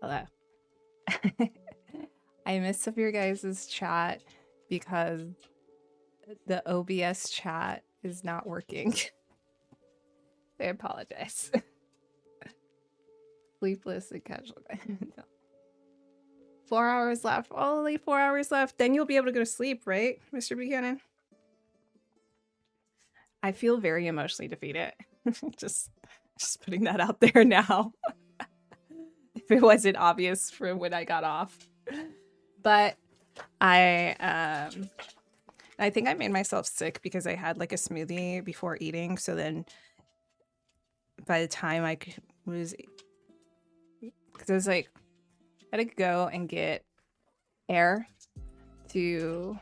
Hello. I missed some of your guys' chat because the OBS chat is not working. I apologize. Sleepless and casual. No. 4 hours left. Only 4 hours left. Then you'll be able to go to sleep, right, Mr. Buchanan? I feel very emotionally defeated. just putting that out there now. If it wasn't obvious from when I got off. But I think I made myself sick because I had like a smoothie before eating. So then by the time I was, because I was like, I had to go and get air to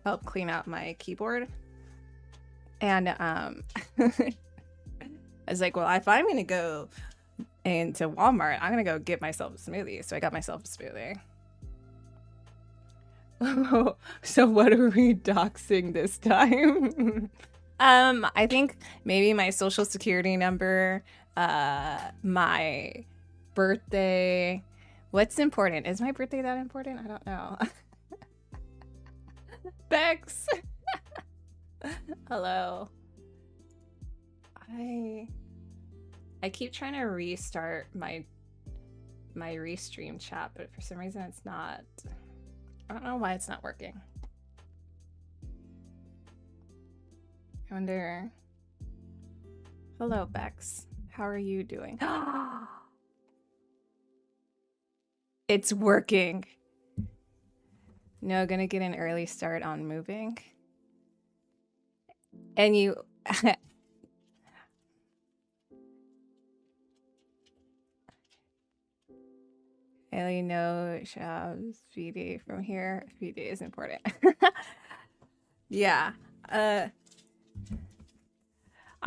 help clean out my keyboard. And I was like, well, if I'm going to go into Walmart, I'm going to go get myself a smoothie. So I got myself a smoothie. So what are we doxing this time? I think maybe my social security number, my birthday. What's important? Is my birthday that important? I don't know. Bex. Hello. I keep trying to restart my restream chat, but for some reason it's not. I don't know why it's not working. I wonder. Hello, Bex. How are you doing? It's working. No, gonna get an early start on moving. And you... Ellie, no shows VD from here. VD is important. Yeah. I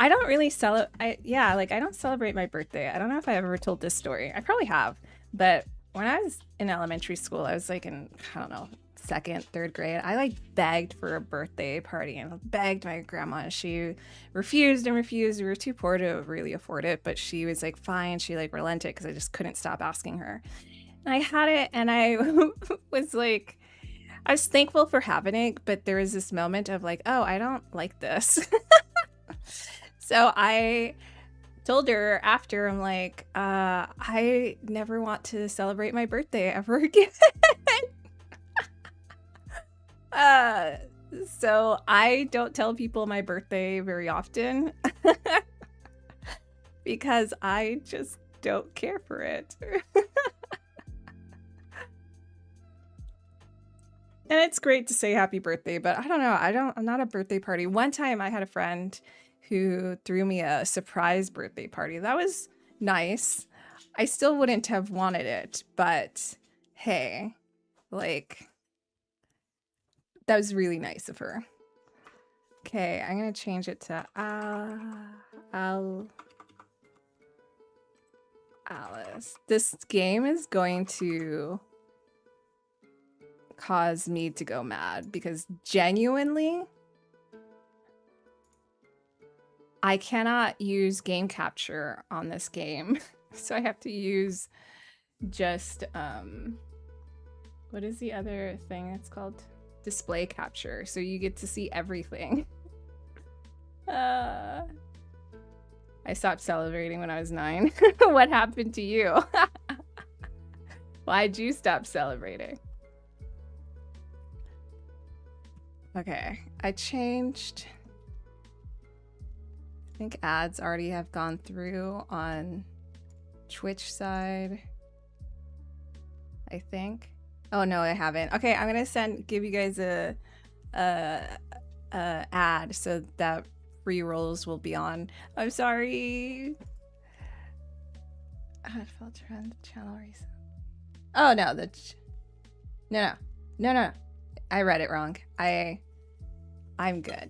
don't really celebrate. I don't celebrate my birthday. I don't know if I ever told this story. I probably have. But when I was in elementary school, I was like in, I don't know, 2nd, 3rd grade. I like begged for a birthday party and begged my grandma. She refused and refused. We were too poor to really afford it, but she was like, fine. She like relented because I just couldn't stop asking her. And I had it and I was like, I was thankful for having it, but there was this moment of like, oh, I don't like this. So I told her after, I'm like, I never want to celebrate my birthday ever again. So I don't tell people my birthday very often because I just don't care for it. And it's great to say happy birthday, but I don't know. I'm not a birthday party. One time I had a friend who threw me a surprise birthday party. That was nice. I still wouldn't have wanted it, but hey, like, that was really nice of her. Okay, I'm gonna change it to Alice. This game is going to cause me to go mad because genuinely I cannot use game capture on this game. So I have to use just what is the other thing it's called? Display capture. So you get to see everything. I stopped celebrating when I was 9. What happened to you? Why'd you stop celebrating? Okay, I changed. I think ads already have gone through on Twitch side. I think. Oh no, I haven't. Okay, I'm gonna give you guys a ad so that free rolls will be on. I'm sorry. I filter on the channel recently. Oh no, no. I read it wrong. I'm good.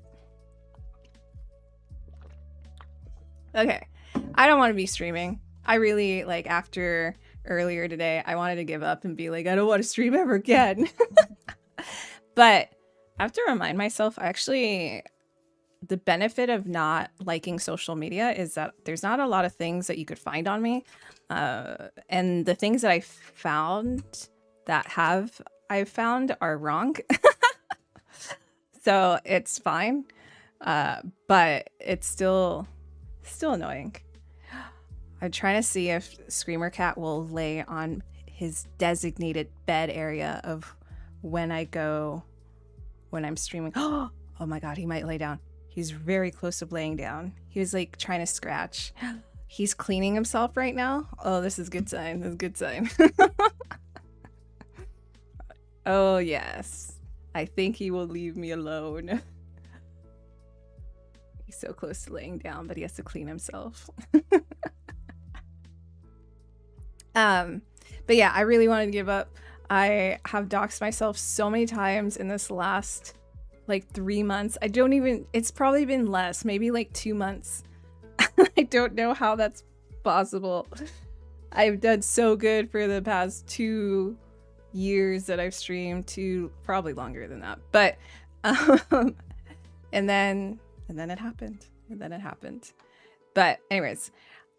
Okay. I don't want to be streaming. I really, like, after earlier today, I wanted to give up and be like, I don't want to stream ever again. But I have to remind myself, I actually the benefit of not liking social media is that there's not a lot of things that you could find on me. And the things that I found I've found are wrong. So it's fine. But it's still annoying. I'm trying to see if Screamer Cat will lay on his designated bed area of when I'm streaming. Oh my god, he might lay down. He's very close to laying down. He was like trying to scratch. He's cleaning himself right now. Oh, this is a good sign. This is a good sign. Oh yes. I think he will leave me alone. He's so close to laying down, but he has to clean himself. But yeah, I really wanted to give up. I have doxed myself so many times in this last like 3 months. It's probably been less, maybe like 2 months. I don't know how that's possible. I've done so good for the past 2 years that I've streamed, to probably longer than that. But and then it happened. But anyways,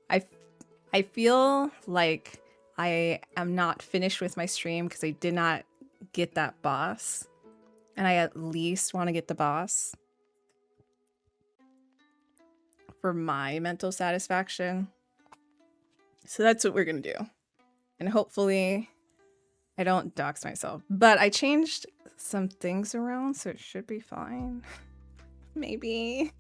I feel like I am not finished with my stream because I did not get that boss. And I at least want to get the boss for my mental satisfaction. So that's what we're going to do. And hopefully I don't dox myself. But I changed some things around, so it should be fine. Maybe.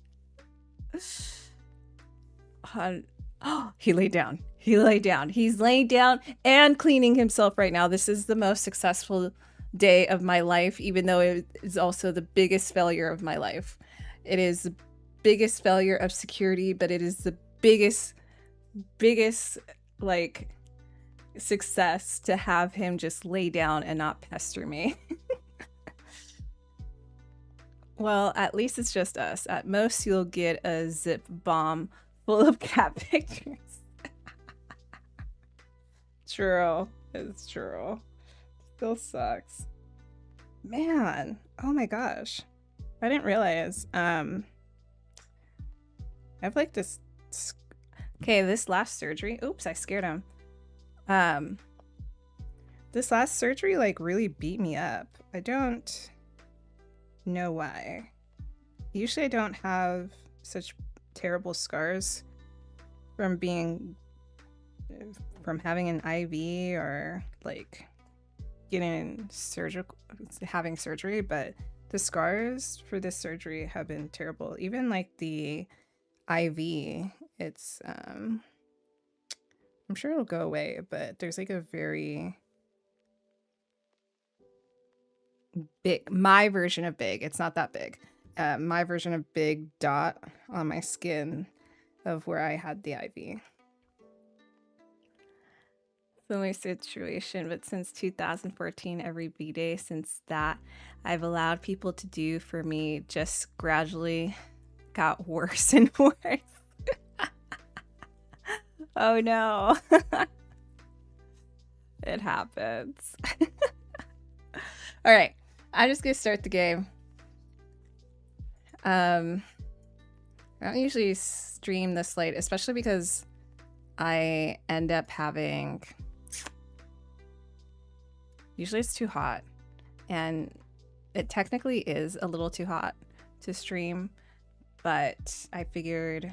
Oh, he laid down. He's laying down and cleaning himself right now. This is the most successful day of my life, even though it is also the biggest failure of my life. It is the biggest failure of security, but it is the biggest like success to have him just lay down and not pester me. Well, at least it's just us. At most, you'll get a zip bomb full of cat pictures. True. It's true. Still sucks. Man. Oh my gosh. I didn't realize. I have like this. Okay, this last surgery. Oops, I scared him. This last surgery like really beat me up. I don't know why. Usually I don't have such terrible scars from having an IV or like having surgery, but the scars for this surgery have been terrible. Even like the IV, it's I'm sure it'll go away, but there's like a very big, my version of big, it's not that big, my version of big dot on my skin of where I had the IV. Similar situation, but since 2014, every B-Day since that I've allowed people to do for me just gradually got worse and worse. Oh no. It happens. All right, I'm just gonna start the game. I don't usually stream this late, especially because I end up having, usually it's too hot, and it technically is a little too hot to stream, but I figured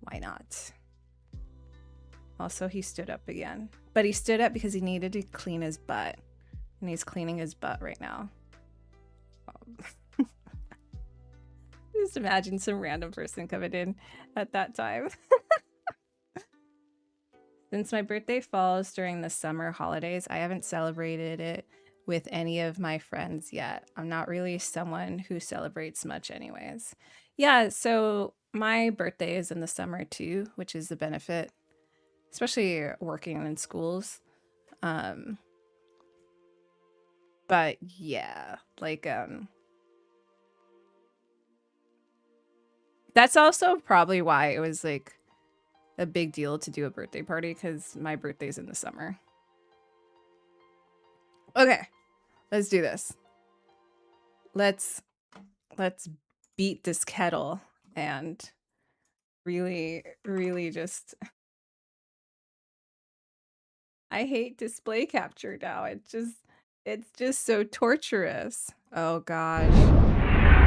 why not? Also, he stood up again, but he stood up because he needed to clean his butt, and he's cleaning his butt right now. Just imagine some random person coming in at that time. Since my birthday falls during the summer holidays, I haven't celebrated it with any of my friends yet. I'm not really someone who celebrates much anyways. Yeah, so my birthday is in the summer too, which is the benefit, especially working in schools. But yeah, like that's also probably why it was like a big deal to do a birthday party, because my birthday's in the summer. Okay, let's do this. Let's beat this kettle and really, really just I hate display capture now. It's just so torturous. Oh gosh.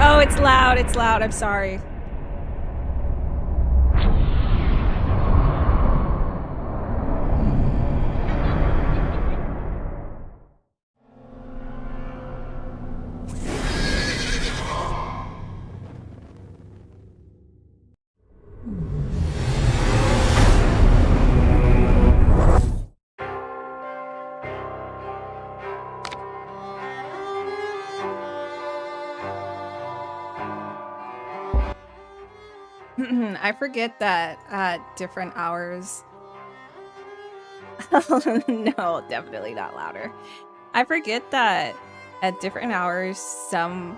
Oh, it's loud. It's loud. I'm sorry. I forget that at different hours. No, definitely not louder. I forget that at different hours, some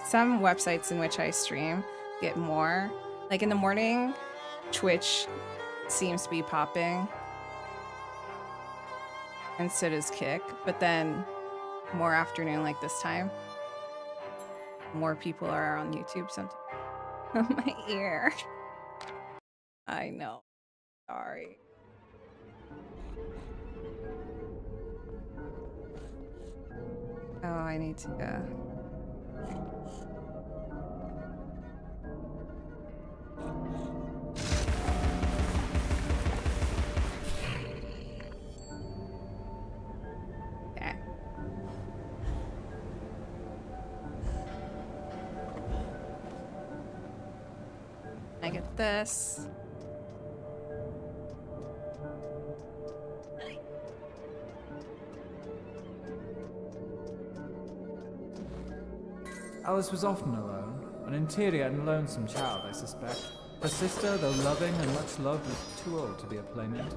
websites in which I stream get more. Like in the morning, Twitch seems to be popping, and so does Kick. But then more afternoon, like this time, more people are on YouTube sometimes. My ear. I know. Sorry. Oh, I need to go. Okay. I get this. Alice was often alone, an interior and lonesome child, I suspect. Her sister, though loving and much loved, was too old to be a playmate.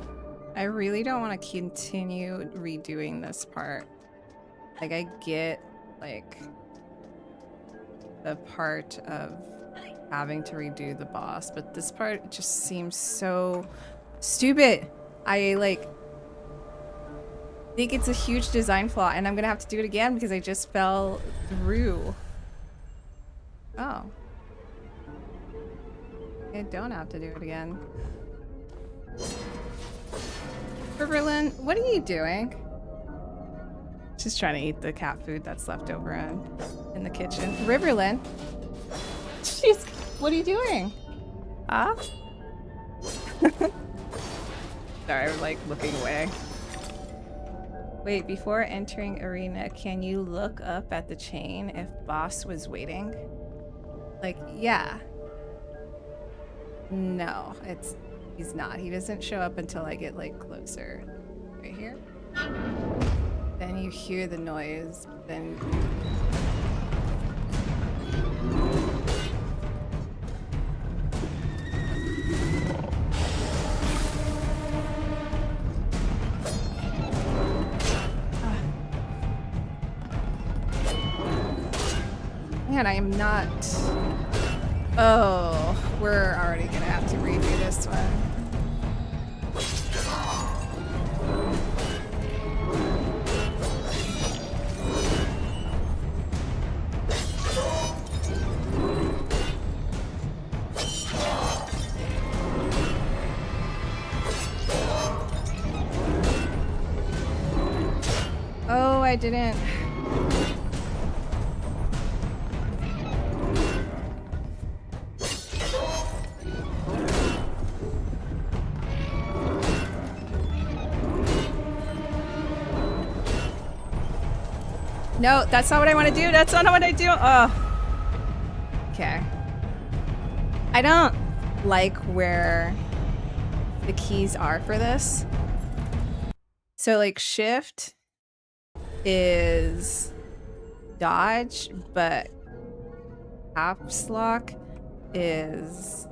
I really don't want to continue redoing this part. Like, I get, like, the part of having to redo the boss, but this part just seems so stupid. I, like, think it's a huge design flaw, and I'm gonna have to do it again because I just fell through. Oh. I don't have to do it again. Riverlyn, what are you doing? She's trying to eat the cat food that's left over in the kitchen. Riverlyn? What are you doing? Huh? Sorry, I'm like looking away. Wait, before entering arena, can you look up at the chain if boss was waiting? Like, yeah. No, he's not. He doesn't show up until I get like closer. Right here. Then you hear the noise, then man, I am not. Oh, we're already gonna have to redo this one. Oh, I didn't. No, that's not what I want to do. That's not what I do. Oh. Okay. I don't like where the keys are for this. So like shift is dodge, but caps lock is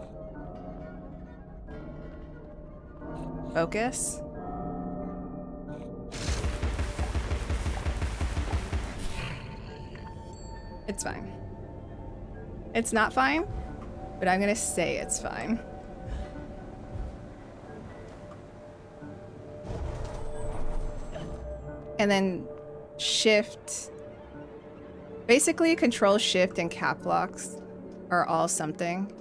focus. It's fine. It's not fine, but I'm gonna say it's fine. And then shift Basically, control, shift, and cap locks are all something.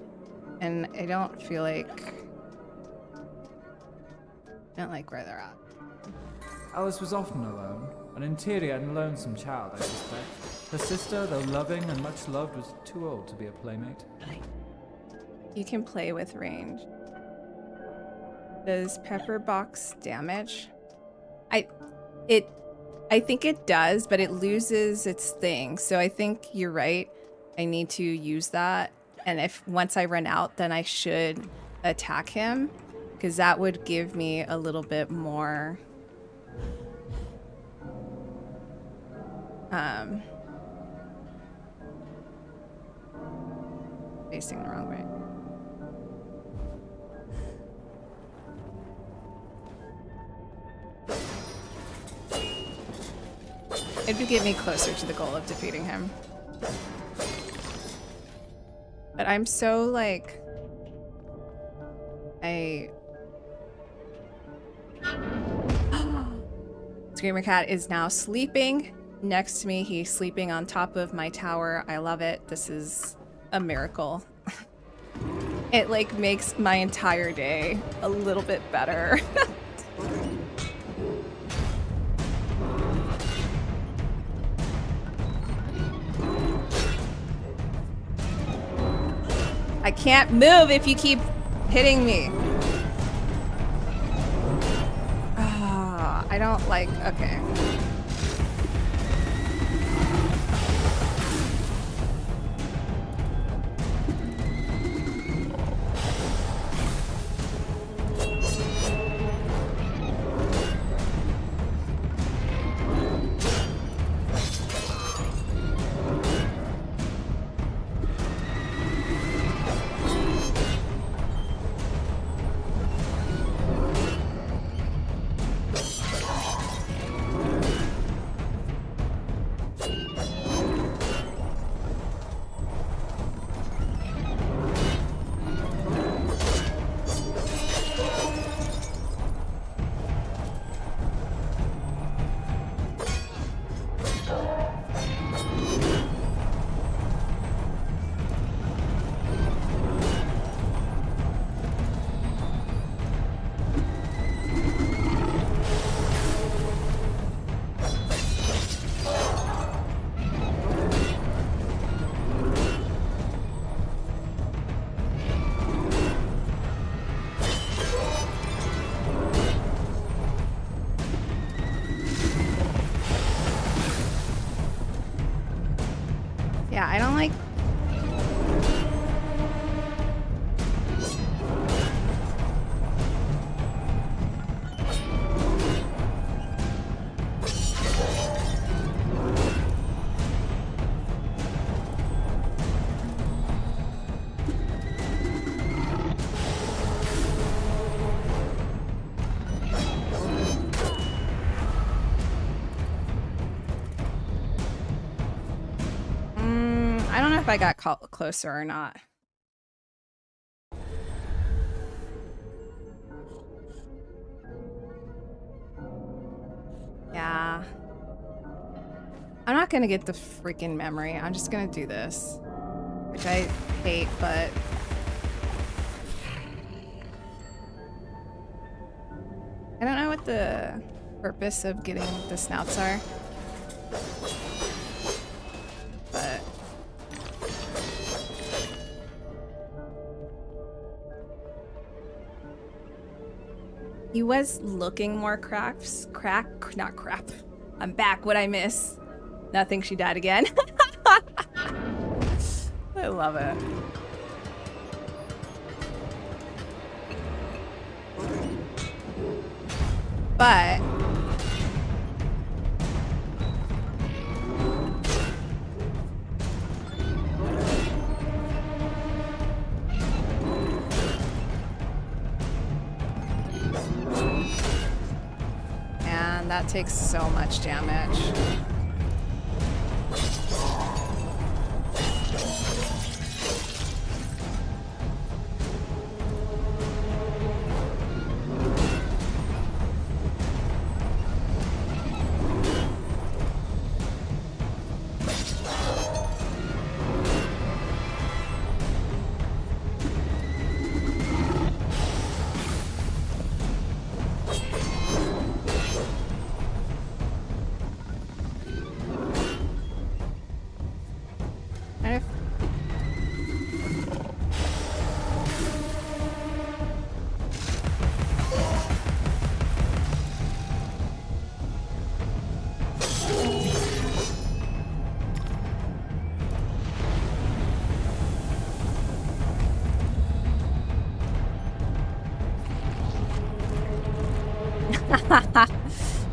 And I don't feel like... I don't like where they're at. Alice was often alone, an interior and lonesome child, I suspect. Her sister, though loving and much loved, was too old to be a playmate. You can play with range. Does pepper box damage? I think it does, but it loses its thing. So I think you're right. I need to use that. And if once I run out, then I should attack him, because that would give me a little bit more facing the wrong way. It would get me closer to the goal of defeating him. But I'm so like... Screamer Cat is now sleeping next to me. He's sleeping on top of my tower. I love it. This is a miracle. It like makes my entire day a little bit better. I can't move if you keep hitting me. I don't like... Okay. Yeah, I don't like... I don't know if I got closer or not. Yeah. I'm not gonna get the freaking memory. I'm just gonna do this. Which I hate, but... I don't know what the purpose of getting the snouts are. But... he was looking more not crap. I'm back. What'd I miss? Nothing. She died again. I love it. But and that takes so much damage. Kind of.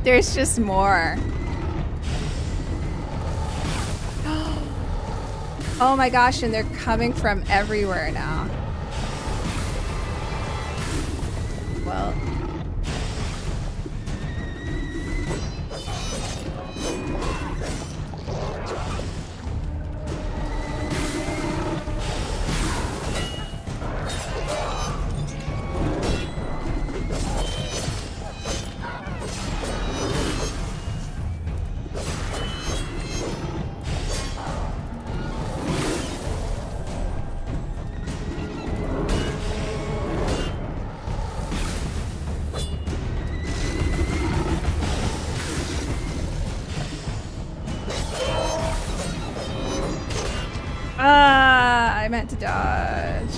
There's just more. Oh my gosh, and they're coming from everywhere now. Well. I meant to dodge.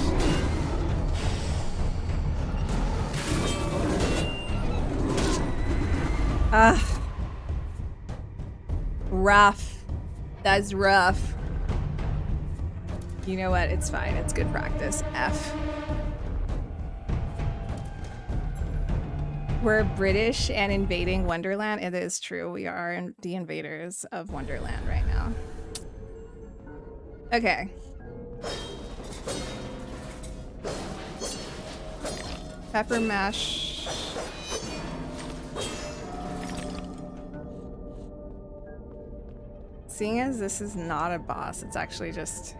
Rough. That's rough. You know what? It's fine. It's good practice. F. We're British and invading Wonderland. It is true. We are the invaders of Wonderland right now. Okay. Pepper mash. Seeing as this is not a boss, it's actually just...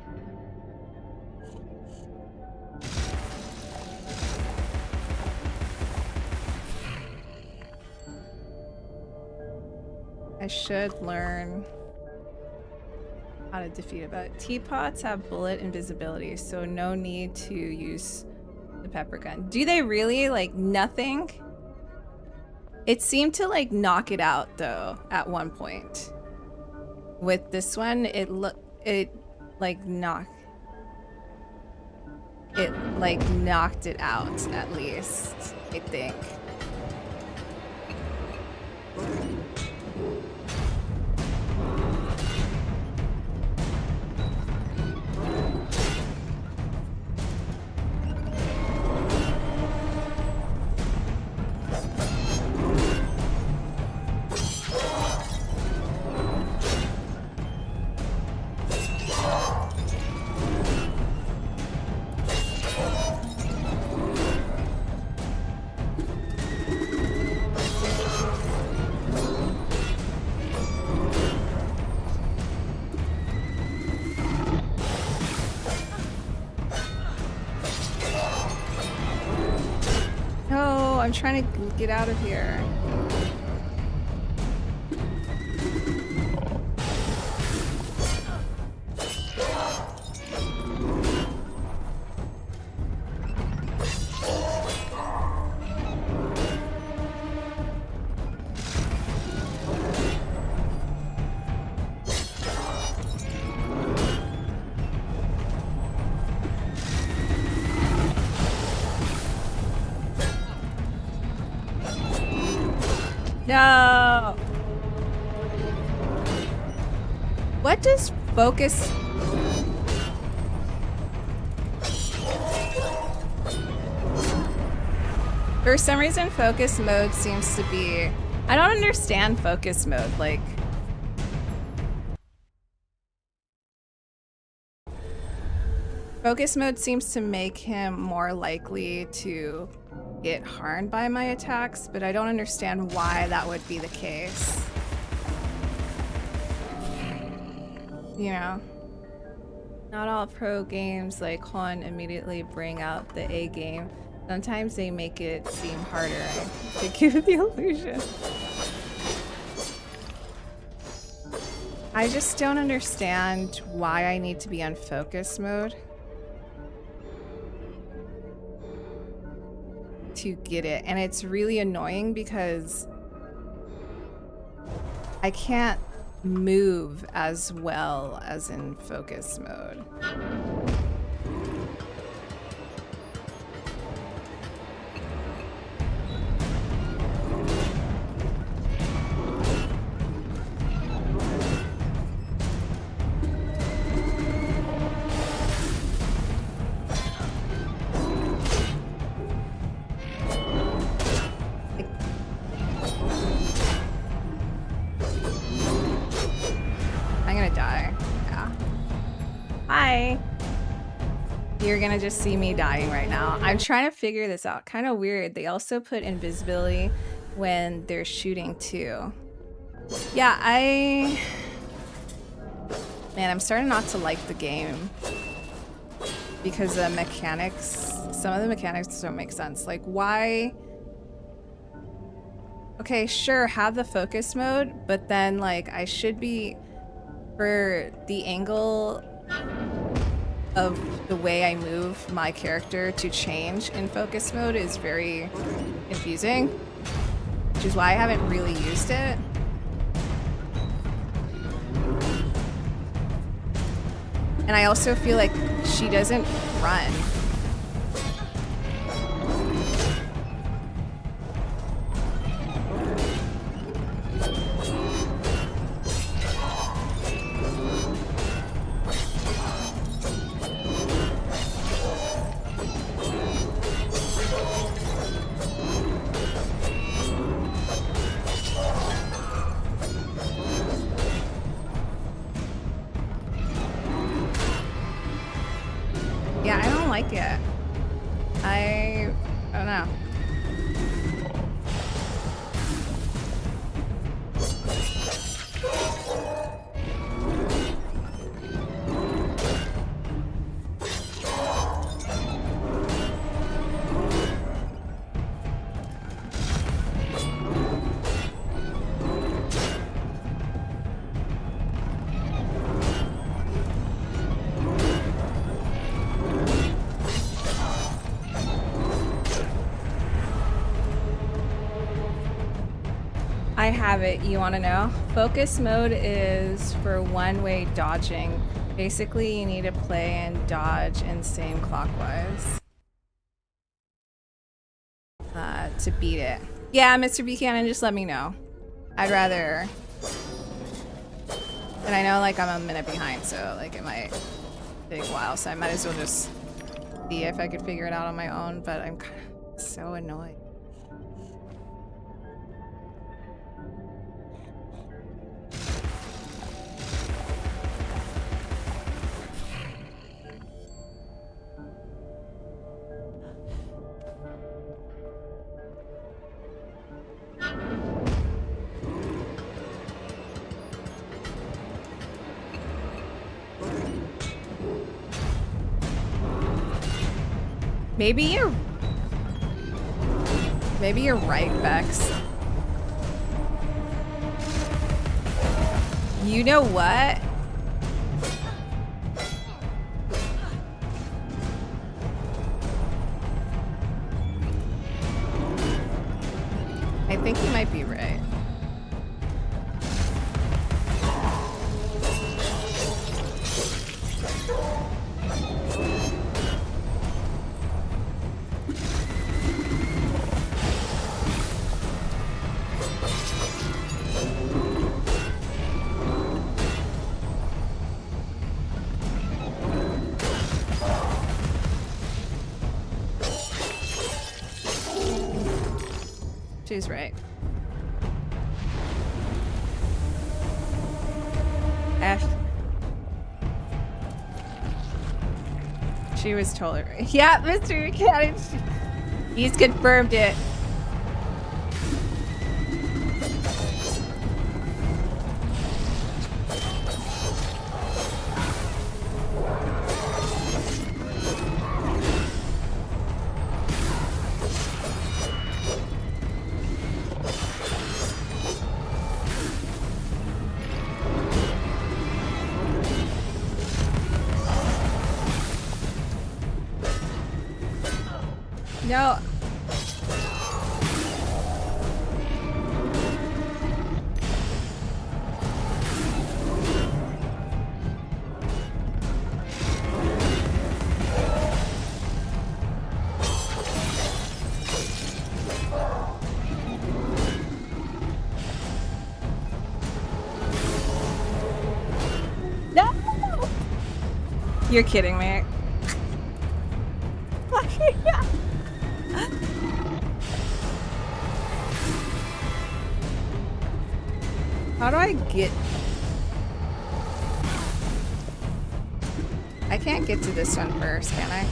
I should learn how to defeat it, but teapots have bullet invisibility, so no need to use the pepper gun. Do they really? Like, nothing? It seemed to, like, knock it out, though, at one point. With this one, it knocked it out, at least, I think. I'm trying to get out of here. No! What does focus... For some reason, focus mode seems to be... I don't understand focus mode, like... Focus mode seems to make him more likely to get harmed by my attacks, but I don't understand why that would be the case. You know? Not all pro games like Hon immediately bring out the A game. Sometimes they make it seem harder to give the illusion. I just don't understand why I need to be on focus mode to get it, and it's really annoying because I can't move as well as in focus mode. I'm gonna die. Yeah. Hi. You're gonna just see me dying right now. I'm trying to figure this out. Kind of weird. They also put invisibility when they're shooting too. Yeah, Man, I'm starting not to like the game because the mechanics, some of the mechanics don't make sense. Like, why? Okay, sure, have the focus mode, but then like I should be, for the angle of the way I move my character to change in focus mode is very confusing, which is why I haven't really used it. And I also feel like she doesn't run. Yeah, I don't like it. I don't know. I have it. You want to know? Focus mode is for one-way dodging. Basically, you need to play and dodge in same clockwise to beat it. Yeah, Mr. Buchanan, just let me know. I'd rather... And I know, like, I'm a minute behind, so, like, it might take a while, so I might as well just see if I could figure it out on my own, but I'm kind of so annoyed. Maybe you're right, Bex. You know what? I think you might be right. She's right. Ash. She was totally right. Yeah, Mr. Buchanan. He's confirmed it. No. You're kidding me. How do I get... I can't get to this one first, can I?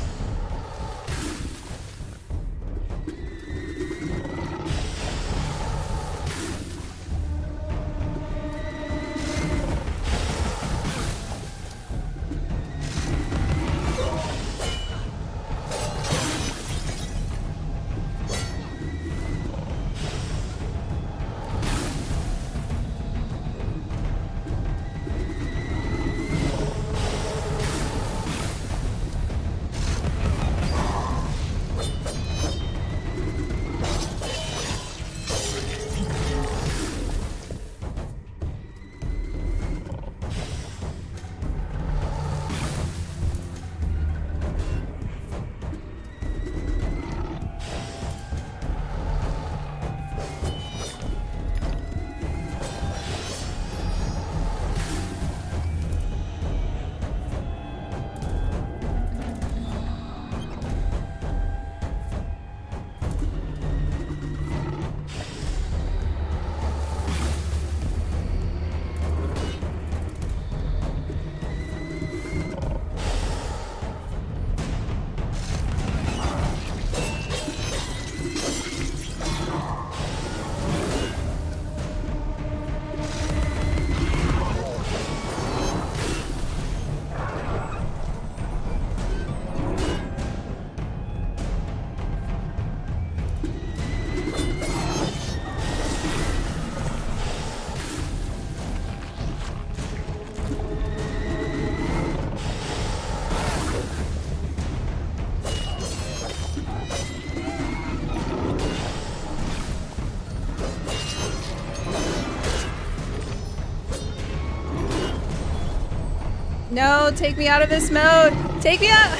No, take me out of this mode. Take me out.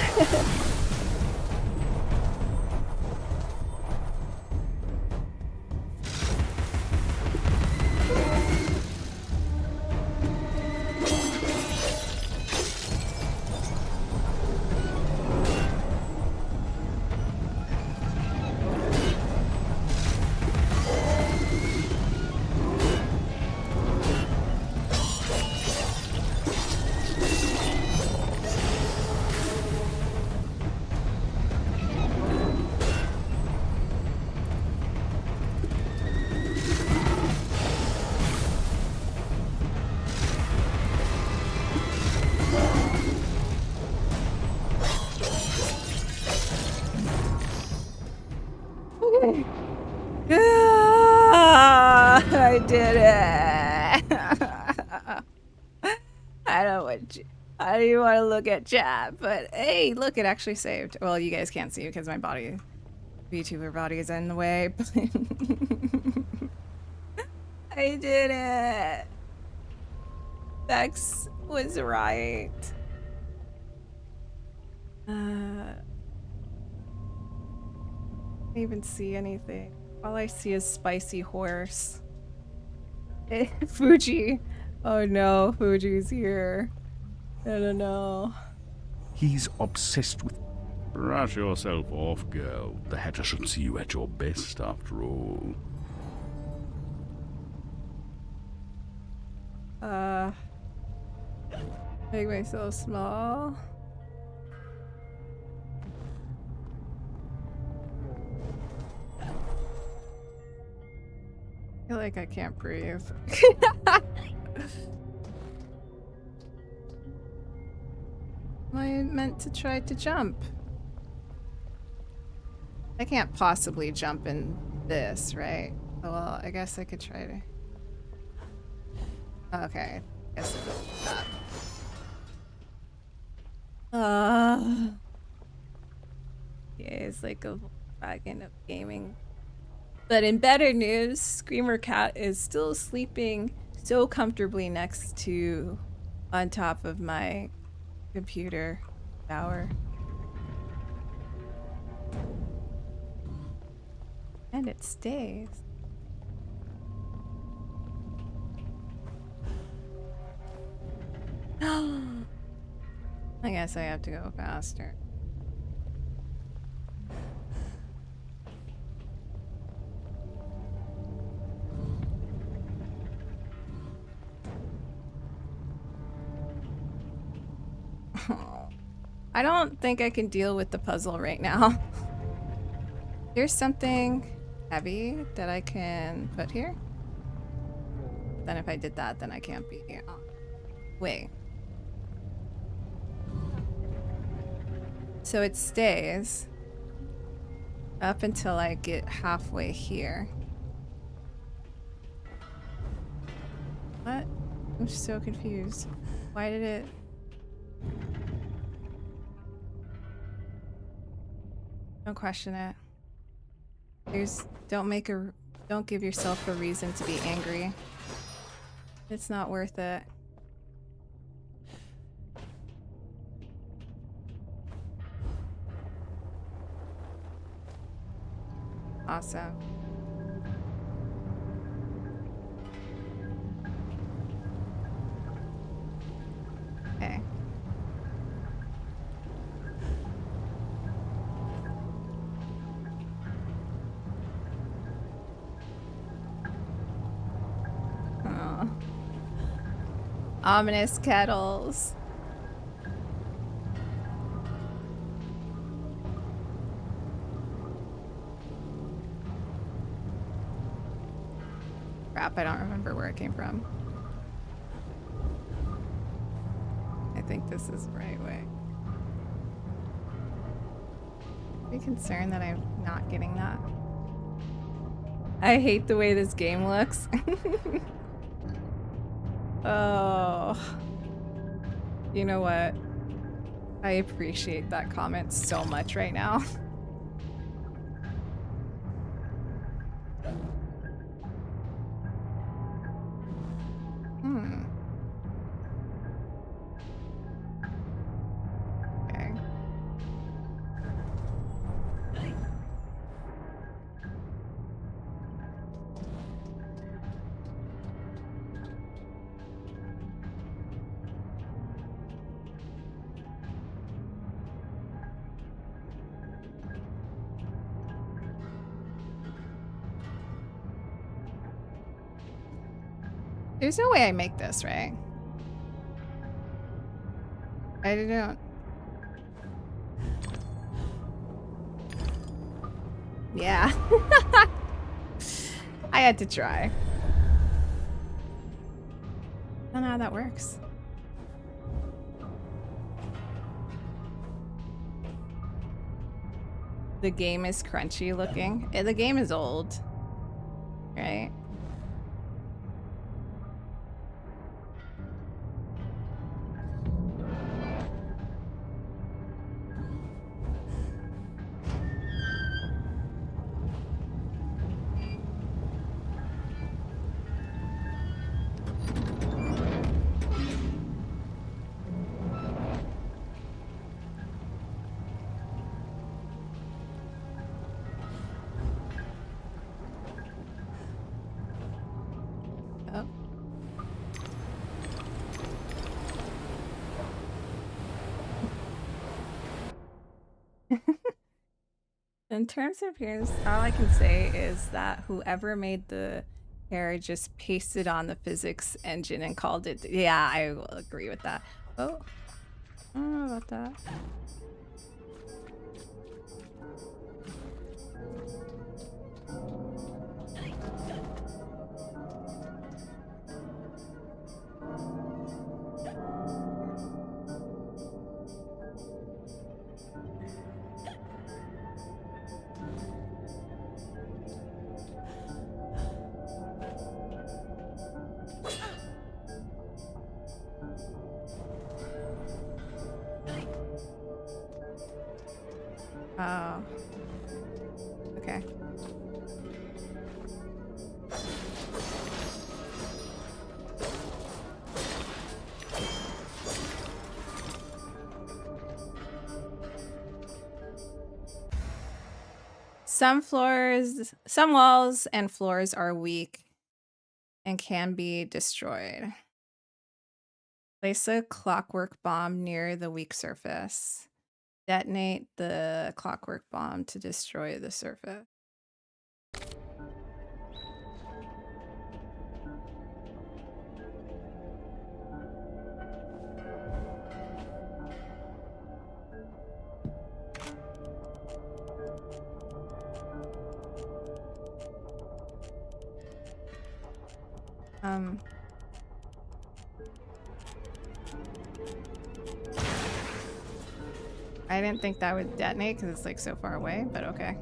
I did it. I don't want you. I don't even want to look at chat, but hey, look, it actually saved. Well, you guys can't see because my body, VTuber body, is in the way. I did it. Bex was right. Can't even see anything. All I see is spicy horse. Fuji. Oh no, Fuji's here. I don't know. He's obsessed with... Brush yourself off, girl. The Hatter should see you at your best, after all. Make myself small. I feel like I can't breathe. I meant to try to jump. I can't possibly jump in this, right? Oh, well, I guess I could try to... Okay. I guess it's that. Yeah, it's like a wagon of gaming. But in better news, Screamer Cat is still sleeping so comfortably next to, on top of my computer tower. And it stays. I guess I have to go faster. I don't think I can deal with the puzzle right now. There's something heavy that I can put here. Then if I did that, then I can't be here. Oh. Wait. So it stays up until I get halfway here. What? I'm so confused. Why did it... Don't question it. Don't give yourself a reason to be angry. It's not worth it. Awesome. Okay. Oh. Ominous kettles. Crap, I don't remember where it came from. I think this is the right way. Be concerned that I'm not getting that. I hate the way this game looks. Oh. You know what? I appreciate that comment so much right now. Okay. There's no way I make this, right? I don't. Yeah. I had to try. I don't know how that works. The game is crunchy looking. The game is old, right? Oh. In terms of appearance, all I can say is that whoever made the hair just pasted on the physics engine and called it. Yeah, I will agree with that. Oh, I don't know about that. Oh. Okay. Some walls and floors are weak and can be destroyed. Place a clockwork bomb near the weak surface. Detonate the clockwork bomb to destroy the surface. I didn't think that would detonate because it's like so far away, but okay.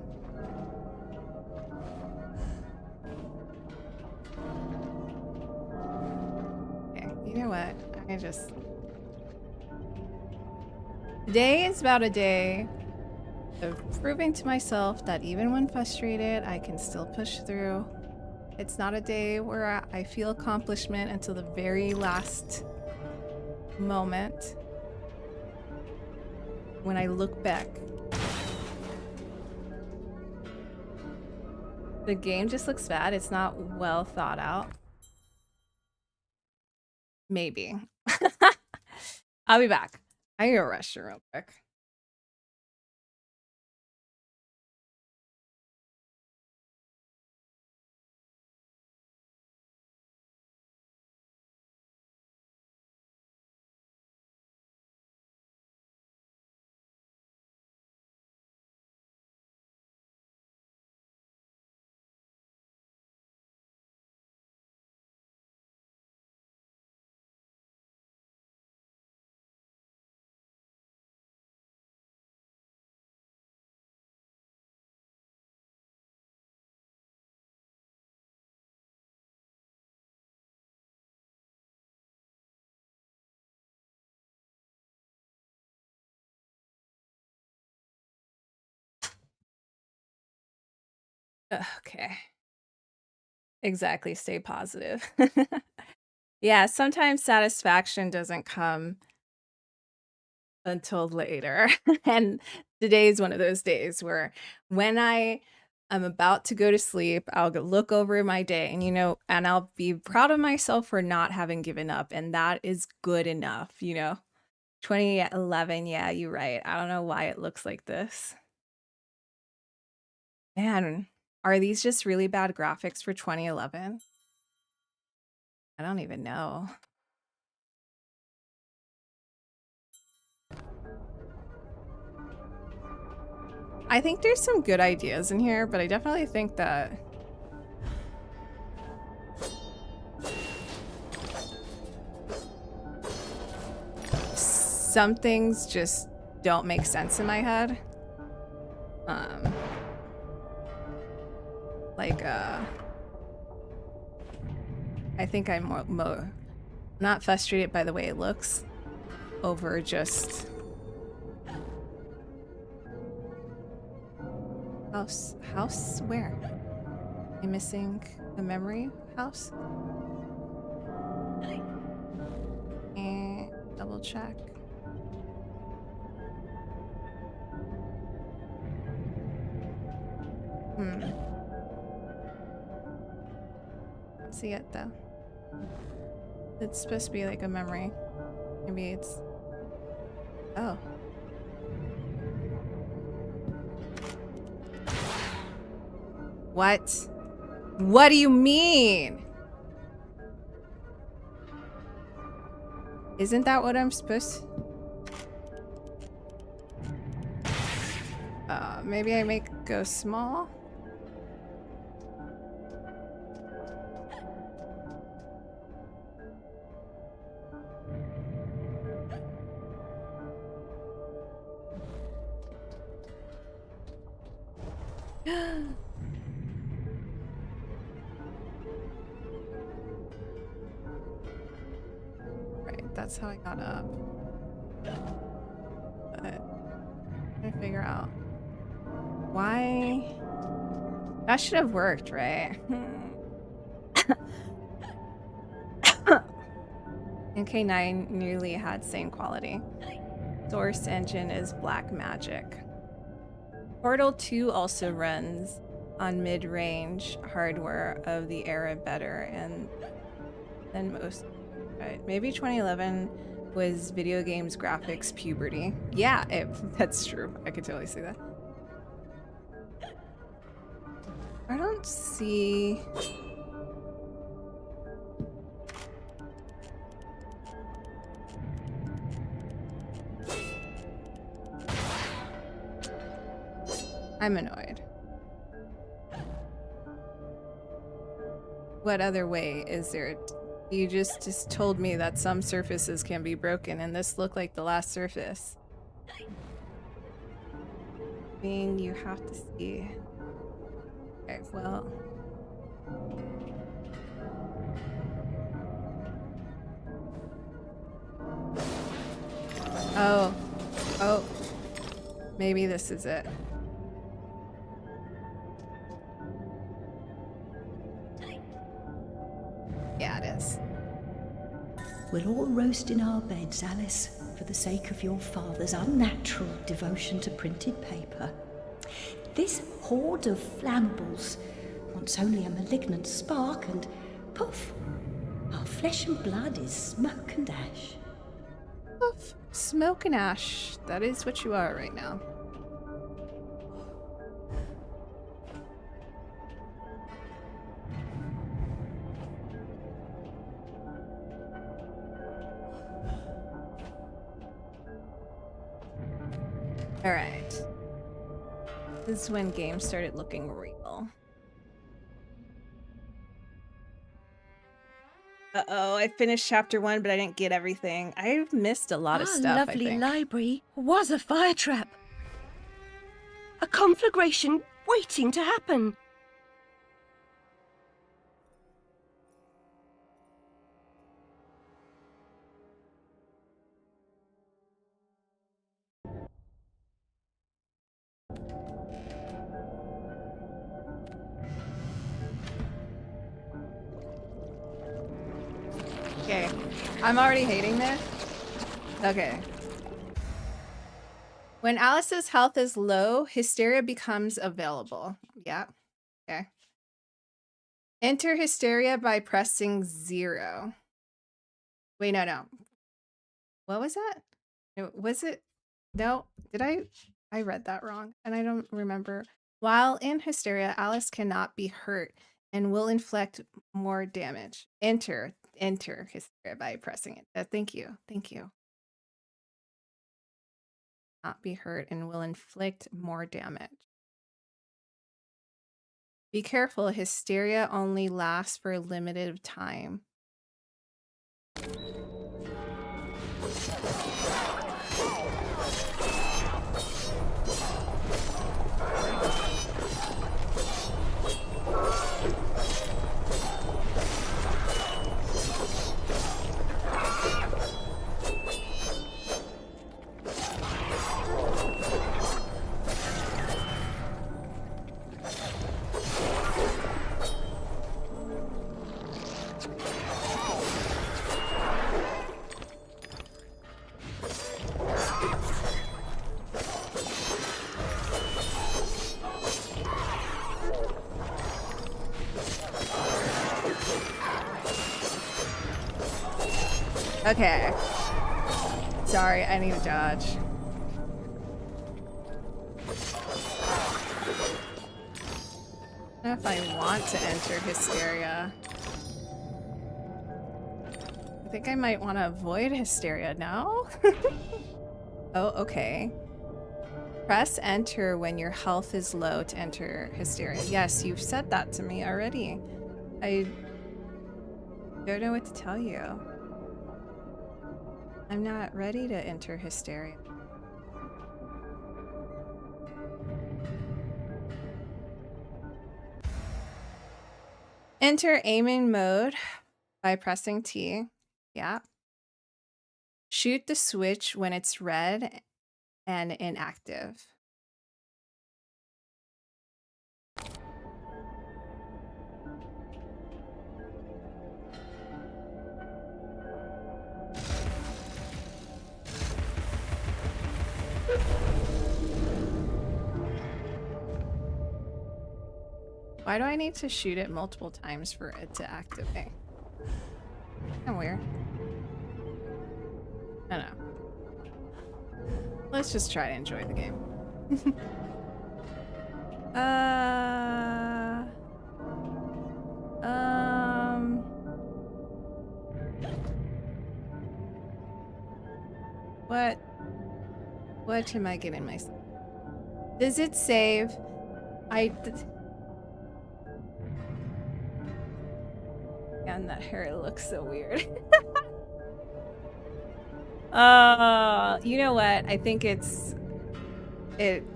Okay, you know what? I just... Today is about a day of proving to myself that even when frustrated, I can still push through. It's not a day where I feel accomplishment until the very last moment. When I look back, the game just looks bad. It's not well thought out. Maybe. I'll be back. I gotta rush it real quick. Okay. Exactly. Stay positive. Yeah, sometimes satisfaction doesn't come until later. And today is one of those days where when I am about to go to sleep, I'll look over my day and, and I'll be proud of myself for not having given up. And that is good enough, 2011. Yeah, you're right. I don't know why it looks like this. Man, are these just really bad graphics for 2011? I don't even know. I think there's some good ideas in here, but I definitely think that some things just don't make sense in my head. I think I'm not frustrated by the way it looks over just house where? I'm missing a memory house. And double check. See it though. It's supposed to be like a memory. Maybe it's... Oh. What? What do you mean? Isn't that what I'm supposed to... Maybe I make it go small? Right, that's how I got up. But I'm trying to figure out why that should have worked, right? MK9 nearly had same quality. Source engine is black magic. Portal 2 also runs on mid-range hardware of the era better and than most Right. Maybe 2011 was video games graphics puberty. Yeah, that's true. I could totally see that. I don't see... I'm annoyed. What other way is there? You just told me that some surfaces can be broken, and this looked like the last surface. Being you have to see. Okay, well. Oh. Oh. Maybe this is it. Yeah, it is. We'll all roast in our beds, Alice, for the sake of your father's unnatural devotion to printed paper. This horde of flammables wants only a malignant spark and poof, our flesh and blood is smoke and ash. Poof. Smoke and ash. That is what you are right now. Alright. This is when games started looking real. Uh-oh, I finished chapter 1, but I didn't get everything. I've missed a lot of stuff, Our lovely I think. library was a fire trap. A conflagration waiting to happen. Okay, I'm already hating this. Okay. When Alice's health is low, hysteria becomes available. Yeah. Okay. Enter hysteria by pressing 0. Wait, no. What was that? Was it? No, did I read that wrong and I don't remember. While in hysteria, Alice cannot be hurt and will inflict more damage. Enter hysteria by pressing it. Thank you. Not be hurt and will inflict more damage. Be careful, hysteria only lasts for a limited time. Okay. Sorry, I need to dodge. I don't know if I want to enter hysteria. I think I might want to avoid hysteria now. Oh, okay. Press enter when your health is low to enter hysteria. Yes, you've said that to me already. I don't know what to tell you. I'm not ready to enter hysteria. Enter aiming mode by pressing T. Yeah. Shoot the switch when it's red and inactive. Why do I need to shoot it multiple times for it to activate? Kinda weird. I don't know. Let's just try to enjoy the game. What am I getting myself? Does it save? And that hair looks so weird. You know what? I think it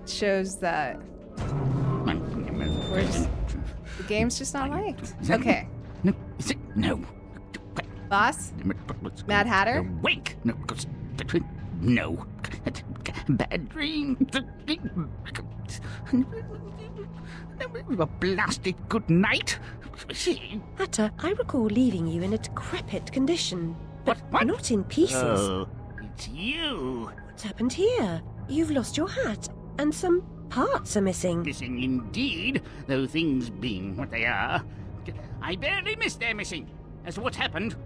shows that the game's just not liked. Okay. No. Boss? Mad Hatter? Wake! No. Bad dream. A blasted good night. Hatter, I recall leaving you in a decrepit condition, but What? not in pieces. Oh, it's you. What's happened here? You've lost your hat, and some parts are missing. Missing indeed, though things being what they are. I barely missed their missing. As to what's happened,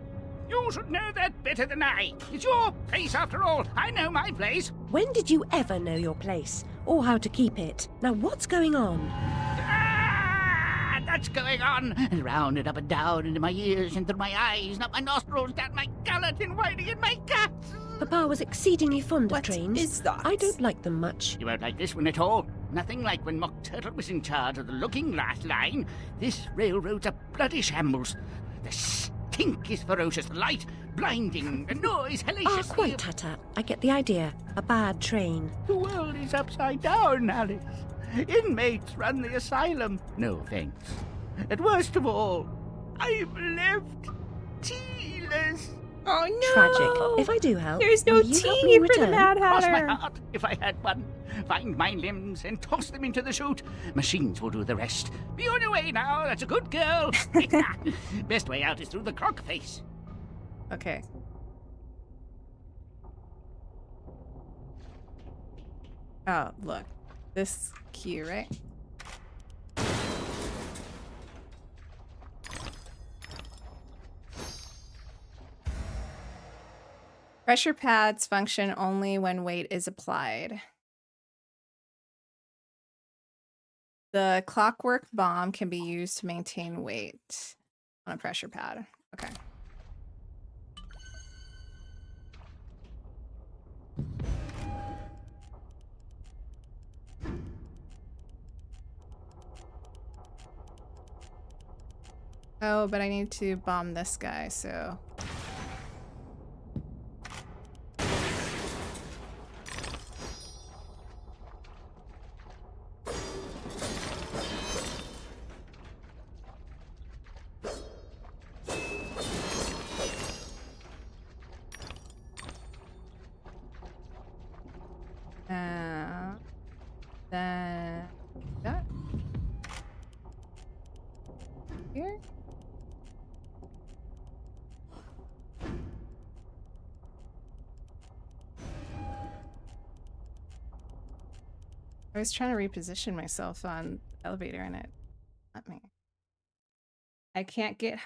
you should know that better than I. It's your place after all. I know my place. When did you ever know your place, or how to keep it? Now what's going on? That's going on. And round and up and down into my ears and through my eyes and up my nostrils, down my gullet and whining in my guts. Papa was exceedingly fond of What trains. is that? I don't like them much. You won't like this one at all. Nothing like when Mock Turtle was in charge of the looking glass line. This railroad's a bloody shambles. The stink is ferocious, the light blinding, the noise hellacious. Quite, Hatter. I get the idea. A bad train. The world is upside down, Alice. Inmates run the asylum. No thanks. And worst of all, I'm left tealess. Oh no! Tragic. If I do help, There's no will you help me tea for the return? Mad Cross my Hatter. heart if I had one. Find my limbs and toss them into the chute. Machines will do the rest. Be on your way now. That's a good girl. Best way out is through the clock face. Okay. Oh, look. This key, right? Pressure pads function only when weight is applied. The clockwork bomb can be used to maintain weight on a pressure pad. Okay. Oh, but I need to bomb this guy, so... Then... that? Here? I was trying to reposition myself on the elevator and it let me. I can't get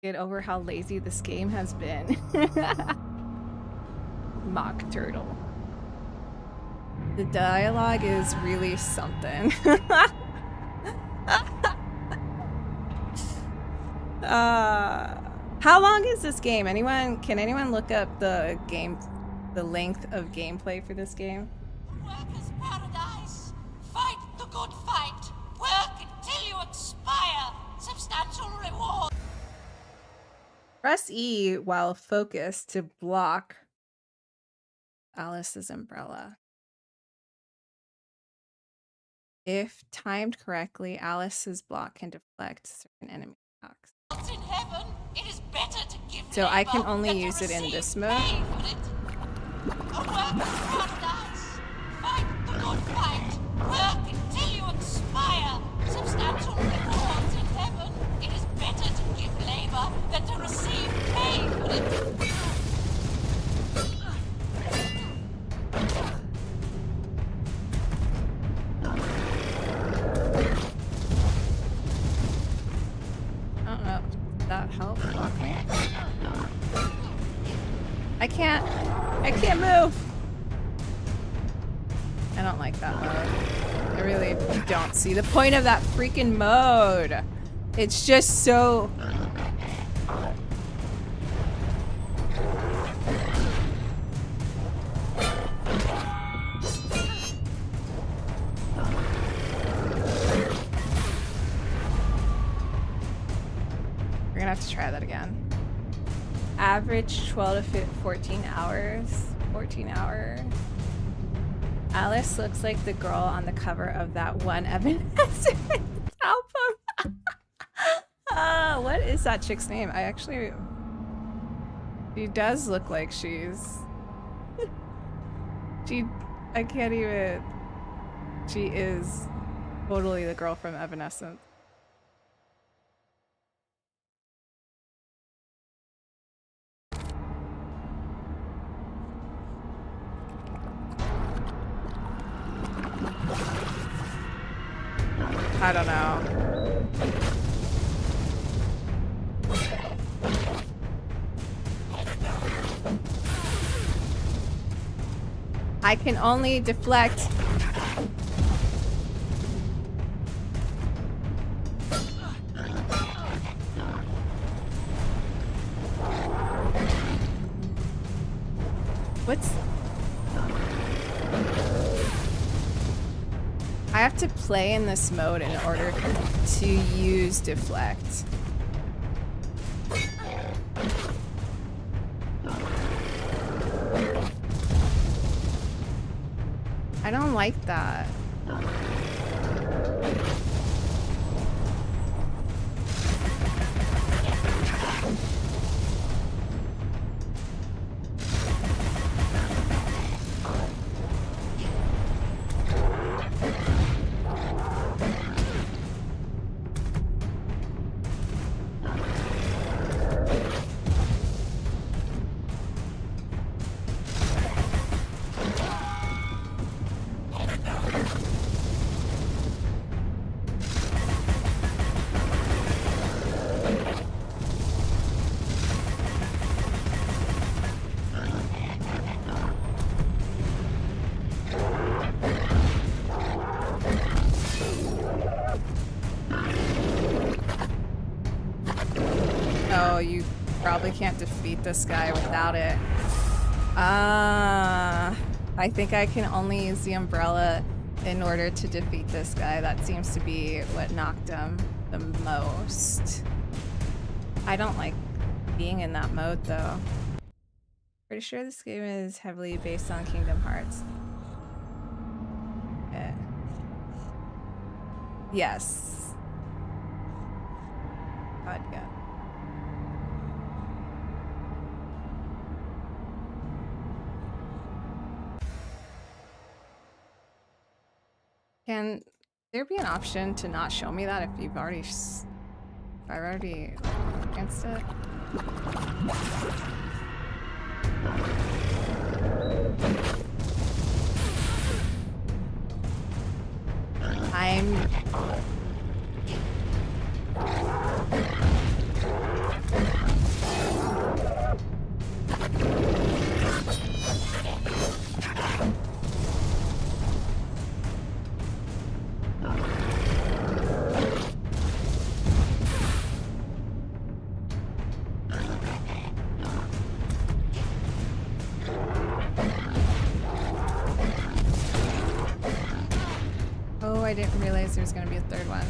over how lazy this game has been. Mock Turtle. The dialogue is really something. How long is this game? Can anyone look up the length of gameplay for this game? Workers' paradise. Fight the good fight. Work until you expire. Substantial reward. Press E while focused to block Alice's umbrella. If timed correctly, Alice's block can deflect certain enemy attacks. In heaven, it is better to give So I can labor only than to use it in receive this mode? pay for it. A workers' paradise. Fight the good fight. Work until you expire. Substantial rewards in heaven. It is better to give labor than to receive pay for it. I don't know. Did that help? I can't. I don't like that mode. I really don't see the point of that freaking mode. It's just so... We're gonna have to try that again. Average 12 to 14 hours. 14 hours. Alice looks like the girl on the cover of that one Evanescence album. What is that chick's name? I actually... She does look like she's... I can't even... She is totally the girl from Evanescence. I don't know. I can only deflect. What's... I have to play in this mode in order to use deflect. I don't like that. Oh, you probably can't defeat this guy without it. I think I can only use the umbrella in order to defeat this guy. That seems to be what knocked him the most. I don't like being in that mode though. Pretty sure this game is heavily based on Kingdom Hearts. Okay. Yes. God, yeah. Can there be an option to not show me that if you've already, if I've already against it? I'm... Oh, I didn't realize there was going to be a third one.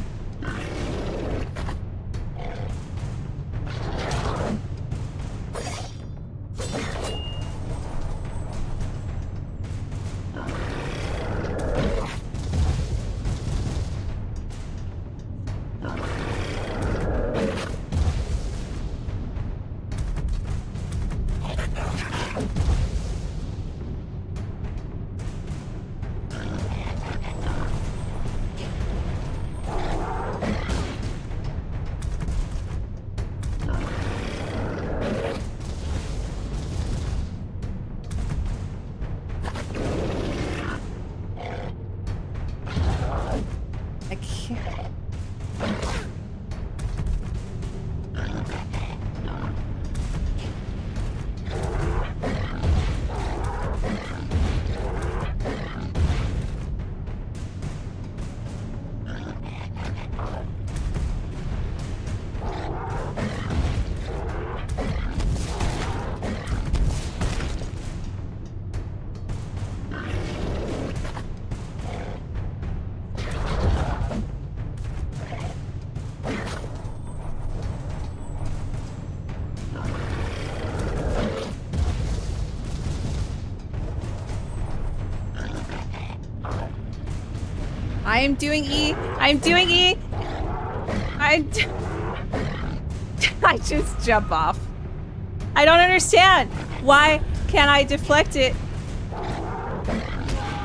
I can't. I am doing E. I'm doing E. I just jump off. I don't understand. Why can't I deflect it?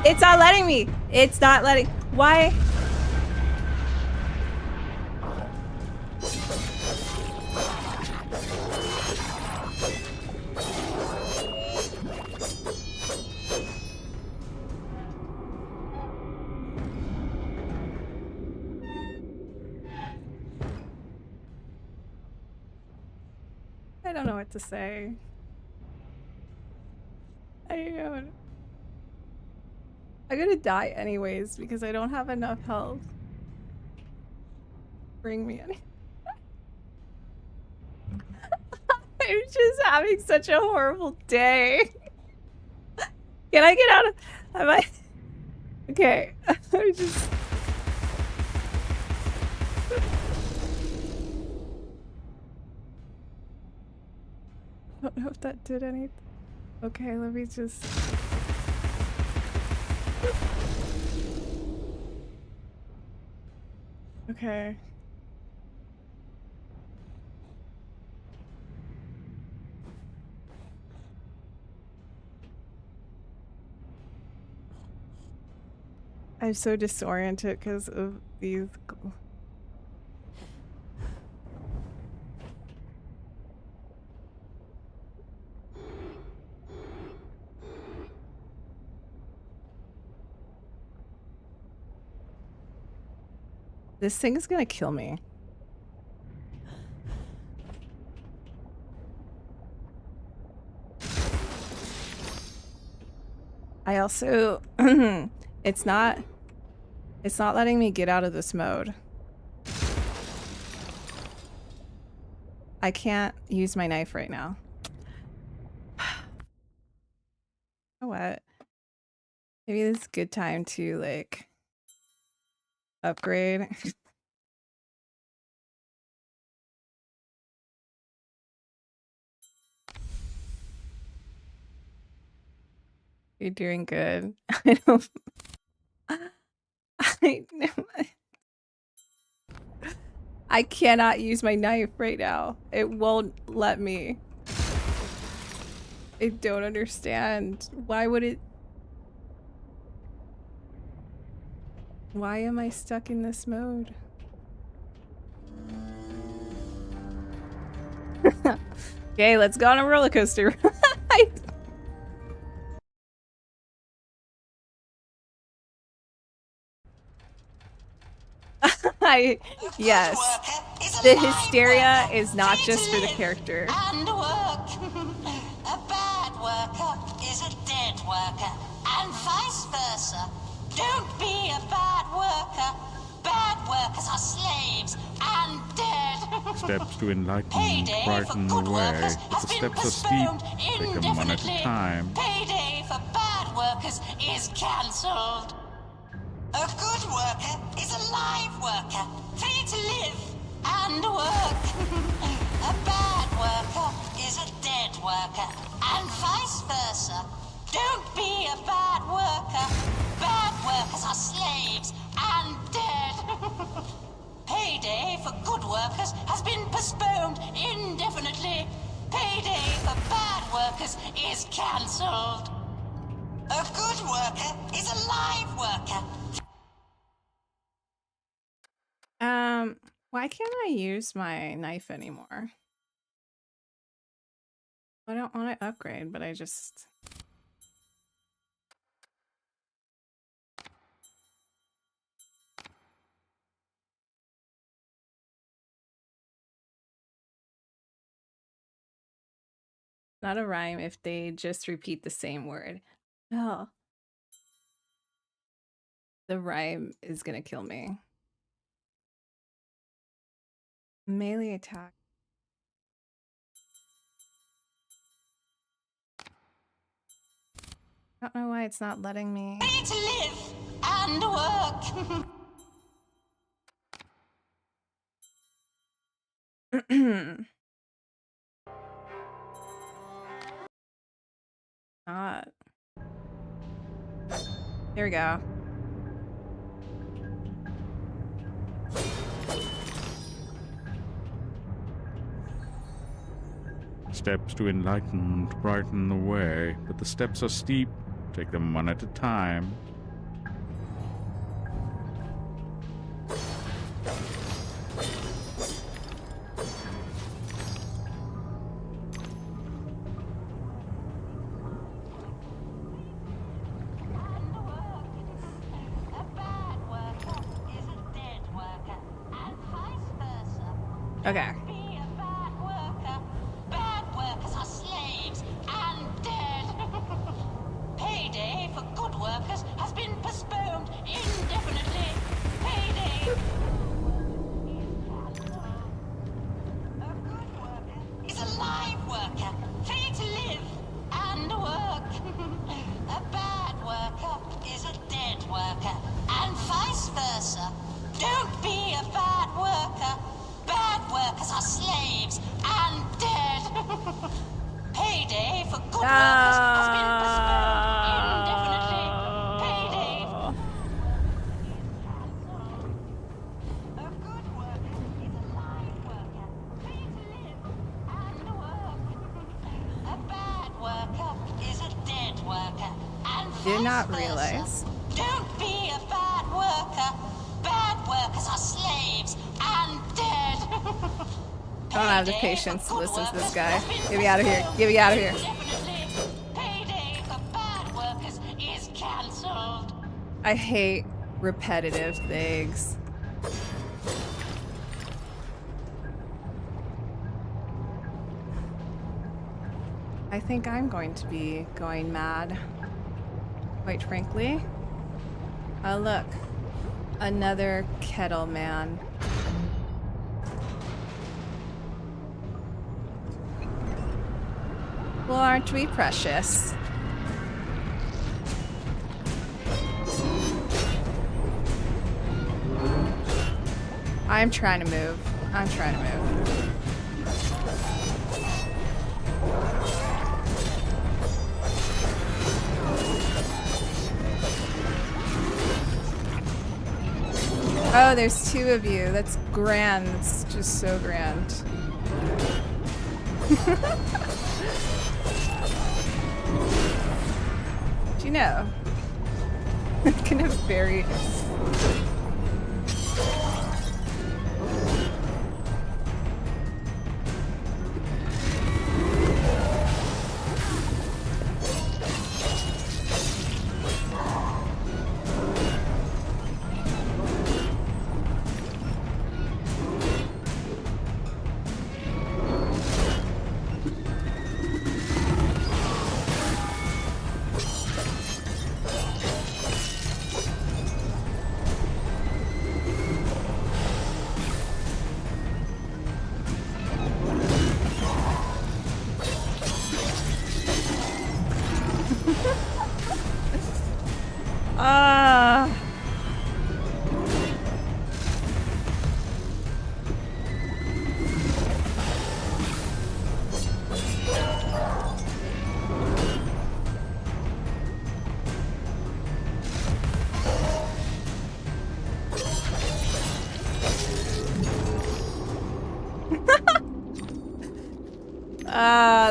It's not letting me. It's not letting. Why? I don't know what to say. I'm gonna die anyways because I don't have enough health. Bring me any. I'm just having such a horrible day. Can I get out of? Am I? Okay. I'm just. I don't know if that did anything. Okay, let me just. Okay. I'm so disoriented because of these. This thing is gonna kill me. I also it's not letting me get out of this mode. I can't use my knife right now. You know what? Maybe this is a good time to like upgrade. You're doing good. I don't. I cannot use my knife right now. It won't let me. I don't understand. Why would it? Why am I stuck in this mode? Okay, let's go on a roller coaster. Yes. The hysteria is not just for the character. And work. A bad worker is a dead worker, and vice versa. Don't be a bad worker. Bad workers are slaves and dead. Steps to enlightenment brighten the way, but the steps are steep. Take them one at a time. Payday for bad workers is cancelled. A good worker is a live worker, free to live and work. A bad worker is a dead worker, and vice versa. Don't be a bad worker. Bad workers are slaves and dead. Payday for good workers has been postponed indefinitely. Payday for bad workers is cancelled. A good worker is a live worker. Why can't I use my knife anymore? I don't want to upgrade, but I just... Not a rhyme if they just repeat the same word. No. The rhyme is gonna kill me. Melee attack. I don't know why it's not letting me. Free to live and work. Not. There we go. steps to enlightenment brighten the way, but the steps are steep. Take them one at a time. Okay. Be a bad worker. Bad workers are slaves and dead. Payday for good workers has been postponed indefinitely. Payday. A good worker is a live worker, free to live and work. A bad worker is a dead worker, and vice versa. Don't be a bad worker. Bad workers are slaves and dead. Payday for good workers has been postponed indefinitely. Payday. A good worker is a live worker, free to live and work. A bad worker is a dead worker, and vice Did not versa. realize. Don't be a bad worker. Bad workers are slaves and dead. I don't have the patience to listen to this guy. Get me out of here. Get me out of here. Definitely. Payday for bad workers is cancelled. I hate repetitive things. I think I'm going to be going mad. Quite frankly. Oh, look. Another kettle man. Well, aren't we precious? I'm trying to move. I'm trying to move. Oh, there's two of you. That's grand. That's just so grand. Do you know? I'm gonna bury.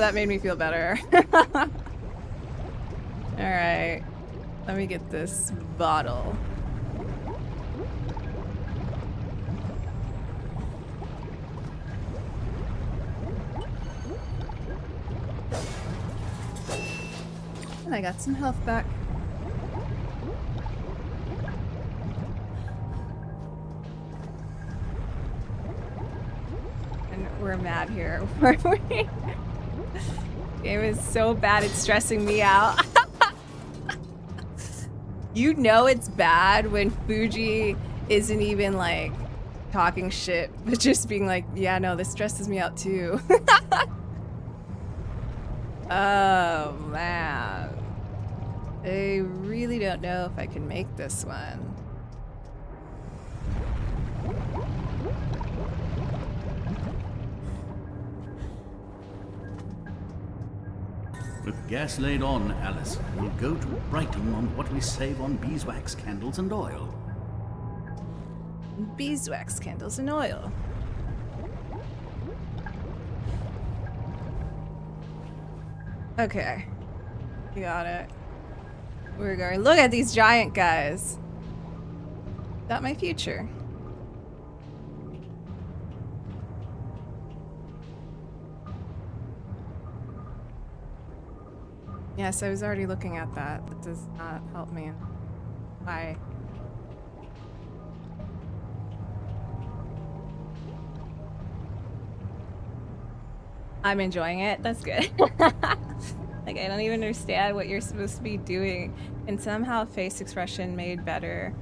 That made me feel better. Alright. Let me get this bottle. And I got some health back. And we're mad here. It was so bad, it's stressing me out. You know it's bad when Fuji isn't even like talking shit, but just being like, yeah, no, this stresses me out too. Oh man. I really don't know if I can make this one. With gas laid on, Alice, we'll go to Brighton on what we save on beeswax candles and oil. Beeswax candles and oil. Okay. We got it. We're going. Look at these giant guys. Is that my future? Yes, I was already looking at that. That does not help me. Why? I'm enjoying it. That's good. Like, I don't even understand what you're supposed to be doing. And somehow face expression made better.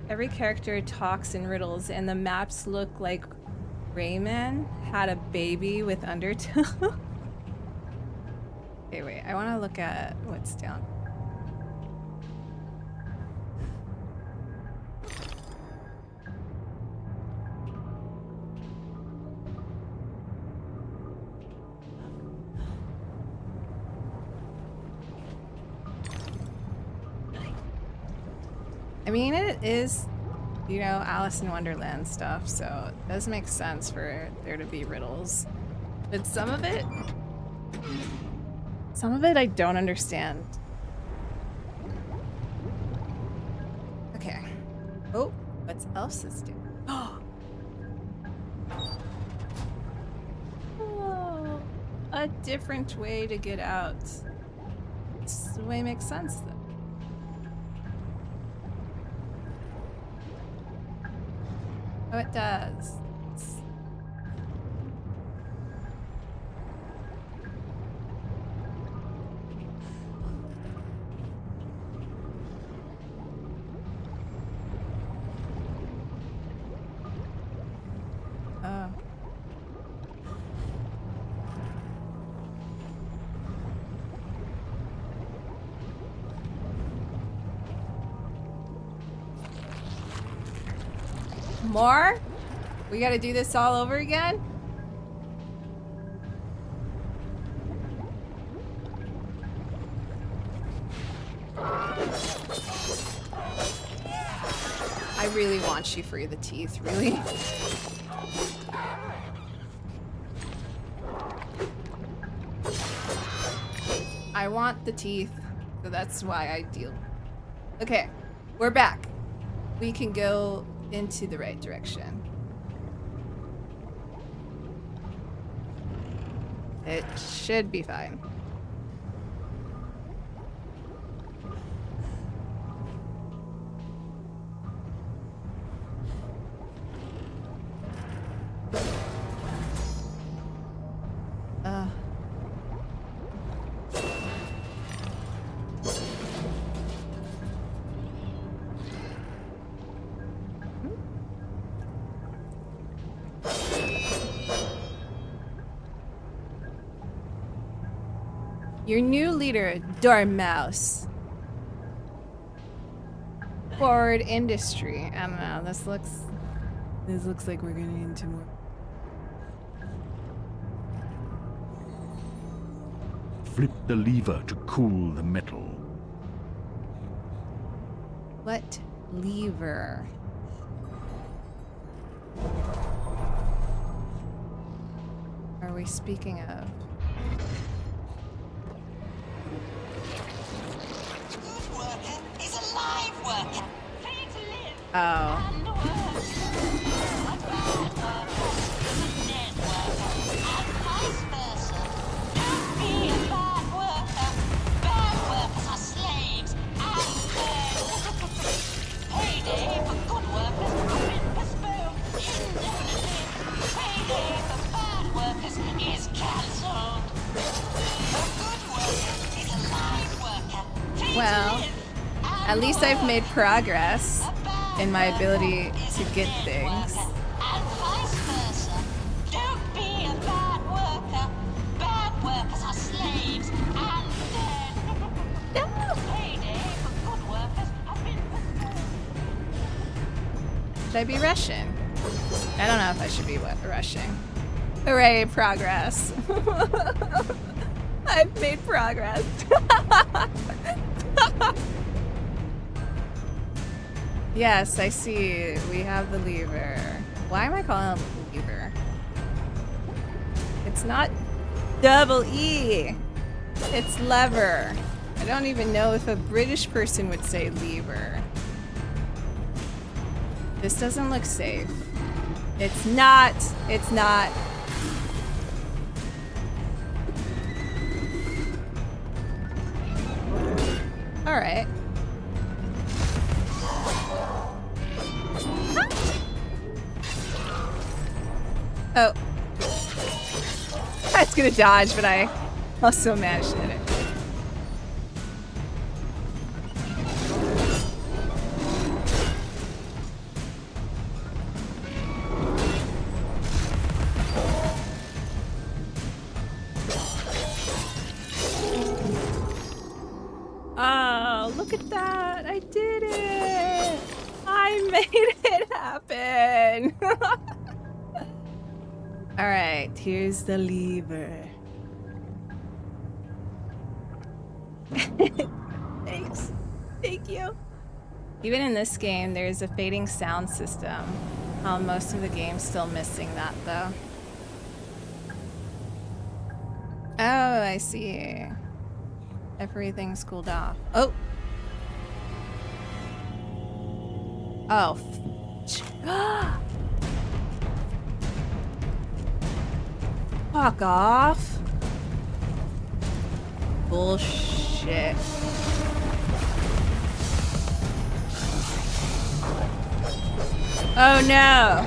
Every character talks in riddles, and the maps look like Rayman had a baby with Undertow. Okay, wait. I want to look at what's down. I mean, it is, you know, Alice in Wonderland stuff, so it does make sense for there to be riddles. But some of it I don't understand. Okay. Oh, what else is doing? Oh, a different way to get out. This way makes sense, though. Oh, it does. Oh. More? We gotta do this all over again? I really want you for the teeth, really. I want the teeth, so that's why I deal. Okay, we're back. We can go into the right direction. It should be fine. Your new leader, Dormouse. Forward industry. I don't know. This looks like we're getting into more. Flip the lever to cool the metal. What lever? Are we speaking of? Oh. Well, at least I've made progress in my ability to get things. Should I be rushing? I don't know if I should be rushing. Hooray, progress. I've made progress. Yes, I see. We have the lever. Why am I calling it a lever? It's not Double E. It's lever. I don't even know if a British person would say lever. This doesn't look safe. It's not. It's not. All right. Oh. I was gonna dodge, but I also managed to hit it. Oh, look at that. I did it. I made it happen. All right, here's the lever. Thanks. Thank you. Even in this game, there's a fading sound system. Most of the game's still missing that, though. Oh, I see. Everything's cooled off. Oh! Oh. Fuck off. Bullshit. Oh no.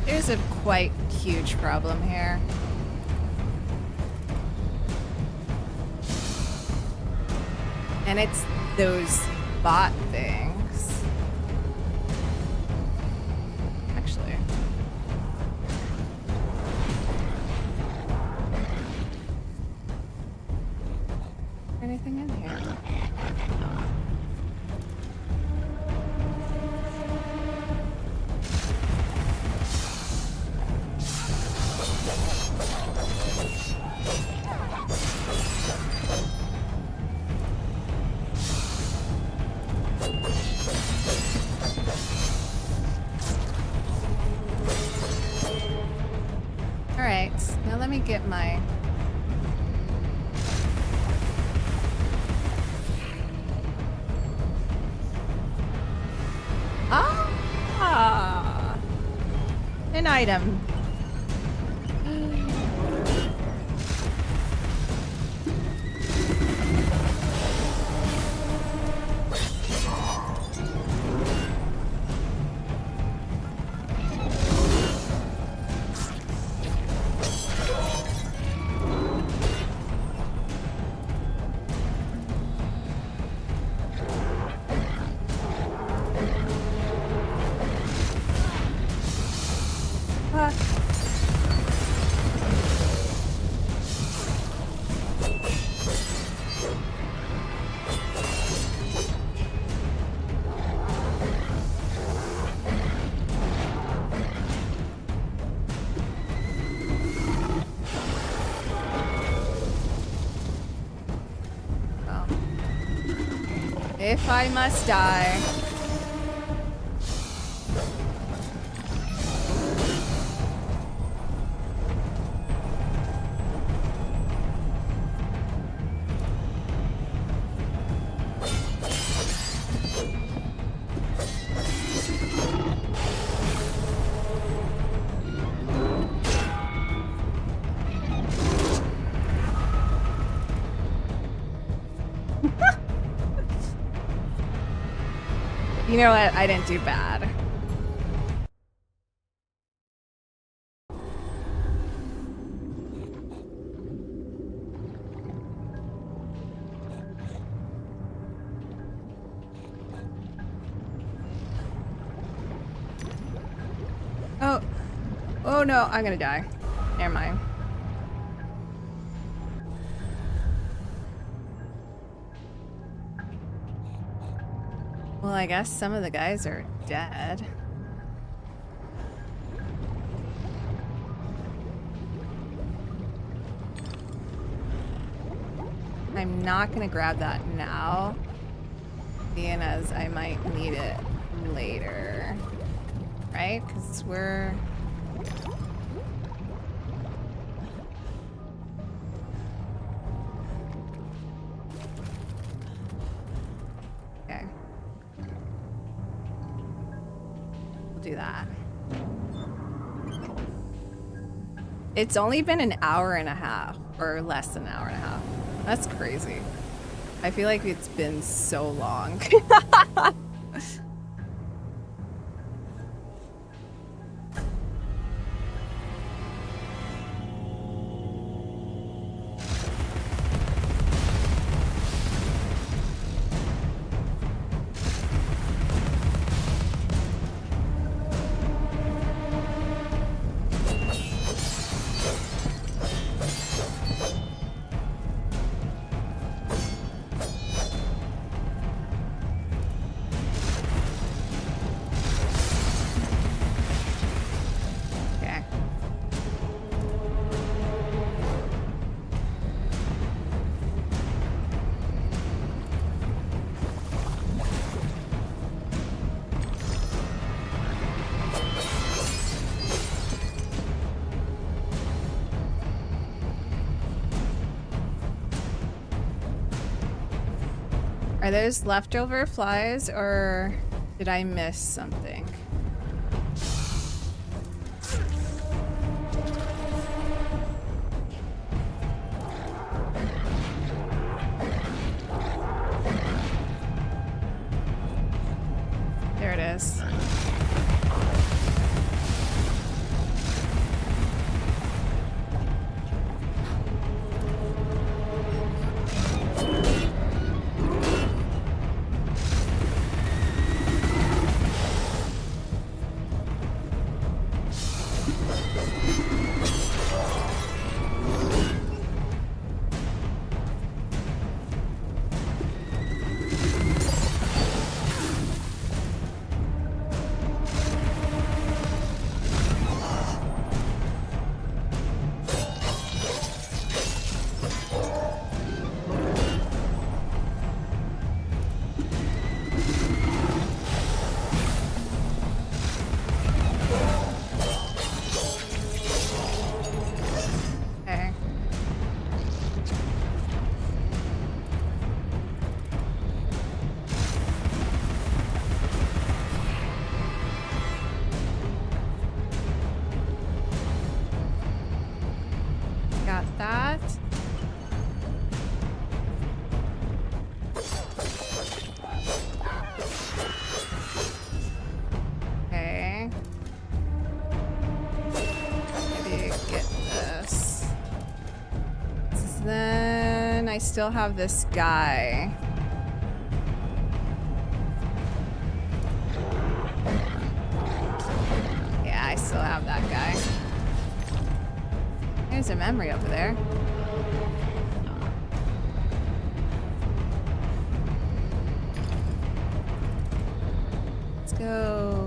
There's a quite huge problem here. And it's those bot things. Actually. Anything in here? Alright, now let me get my... Ah! An item. If I must die. You know what? I didn't do bad. Oh. Oh no, I'm gonna die. Never mind. Well, I guess some of the guys are dead. I'm not gonna grab that now, being as I might need it later, right? Because we're... Okay. We'll do that. It's only been an hour and a half, or less than an hour and a half. That's crazy. I feel like it's been so long. Okay. Are those leftover flies, or did I miss something? There it is. Okay. Got that. Okay. Maybe get this. Then I still have this guy. Yeah, I still have that guy. There's a memory over there. Let's go.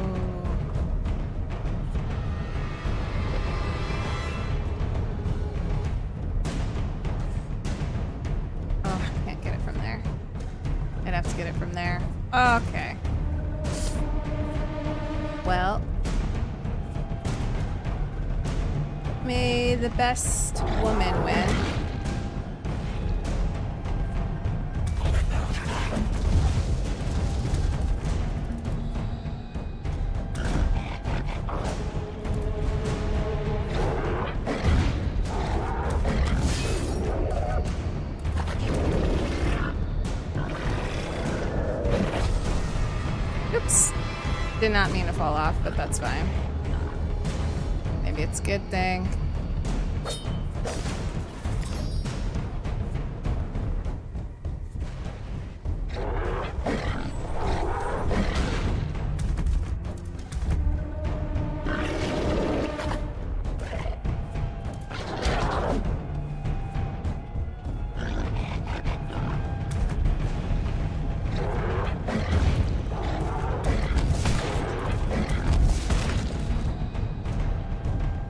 Oh, I can't get it from there. I'd have to get it from there. Okay. Well. May the best woman win. Oops. Did not mean to fall off, but that's fine. Maybe it's a good thing.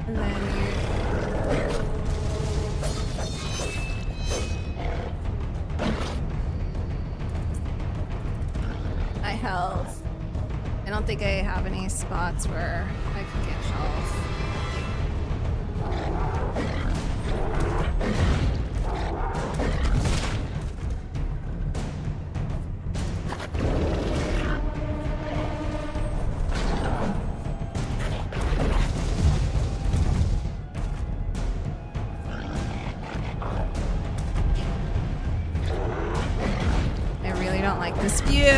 And then you I don't think I have any spots where I can get health. I really don't like this view.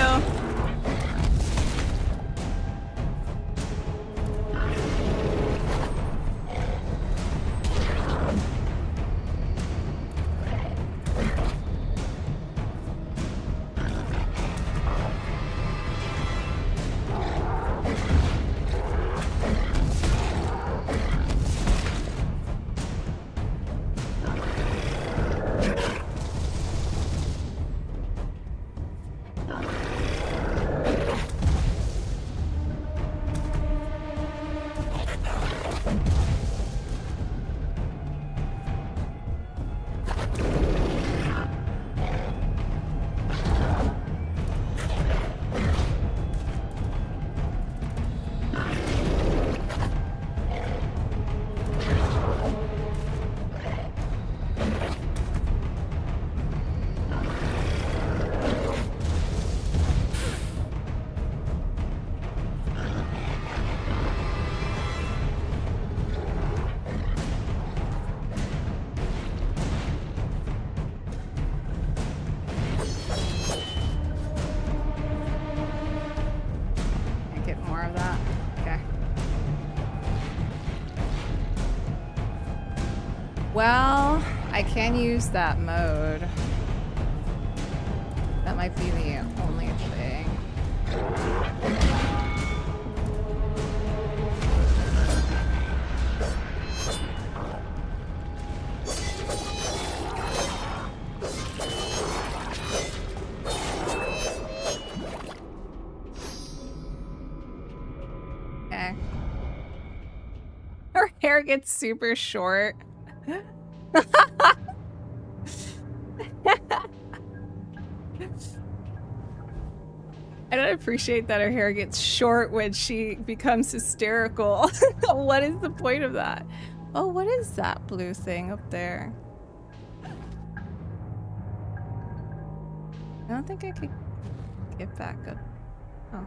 Well, I can use that mode. That might be the only thing. Okay. Her hair gets super short. I don't appreciate that her hair gets short when she becomes hysterical. What is the point of that? Oh, what is that blue thing up there? I don't think I could get back up. Oh.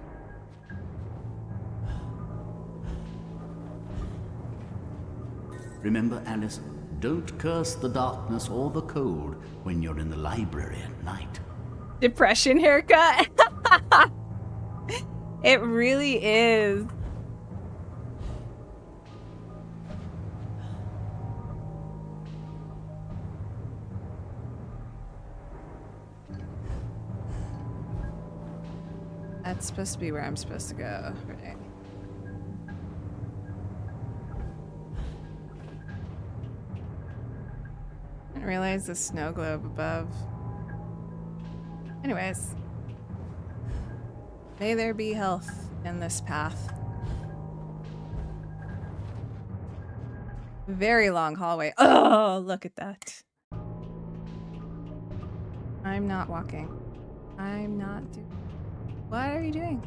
Remember, Alice, don't curse the darkness or the cold when you're in the library at night. Depression haircut? It really is. That's supposed to be where I'm supposed to go, right? I didn't realize the snow globe above. Anyways. May there be health in this path. Very long hallway. Oh, look at that. I'm not walking. I'm not doing. What are you doing?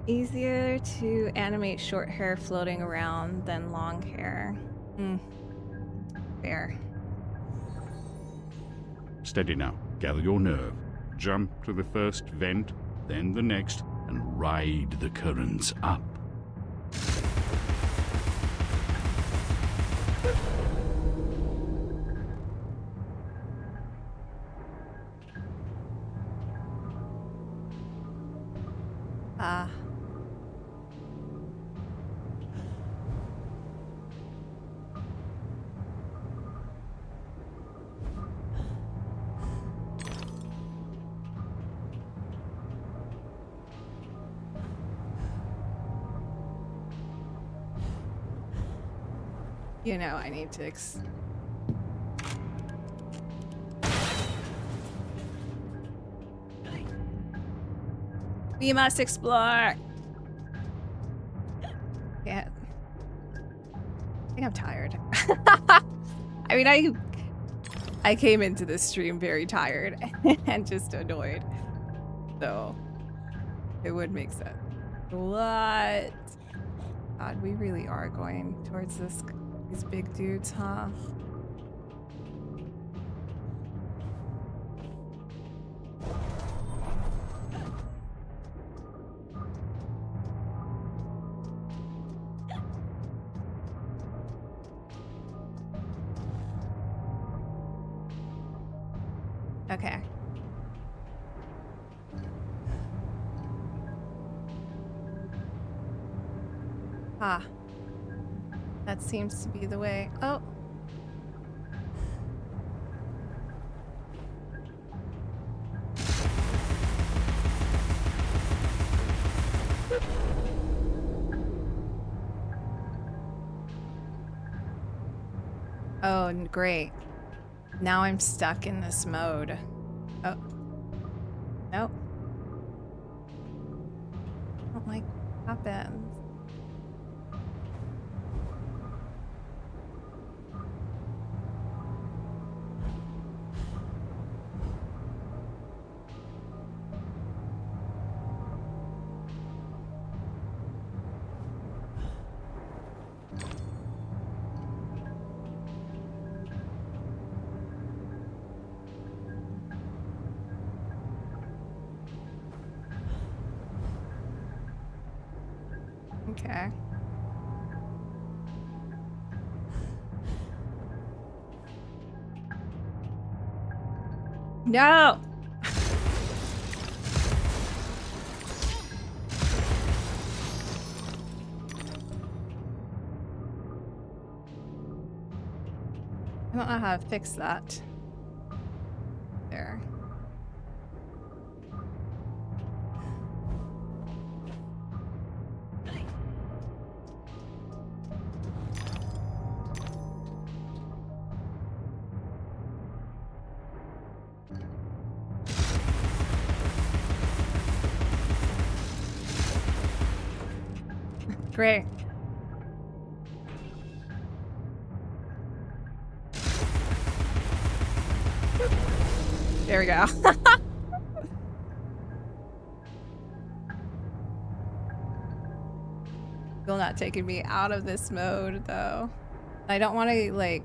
Easier to animate short hair floating around than long hair. Fair. Steady now. Gather your nerve. Jump to the first vent, then the next, and ride the currents up. Ah. You know, I need to We must explore. Yeah. I think I'm tired. I mean, I came into this stream very tired and just annoyed. So it would make sense. What? God, we really are going towards these big dudes, huh? Okay. Ah. That seems to be the way. Oh. Oh, great. Now I'm stuck in this mode. Oh. Nope. I don't like what happens. Okay. No! I don't know how to fix that. There. Great. There we go. Still not taking me out of this mode, though. I don't want to, like...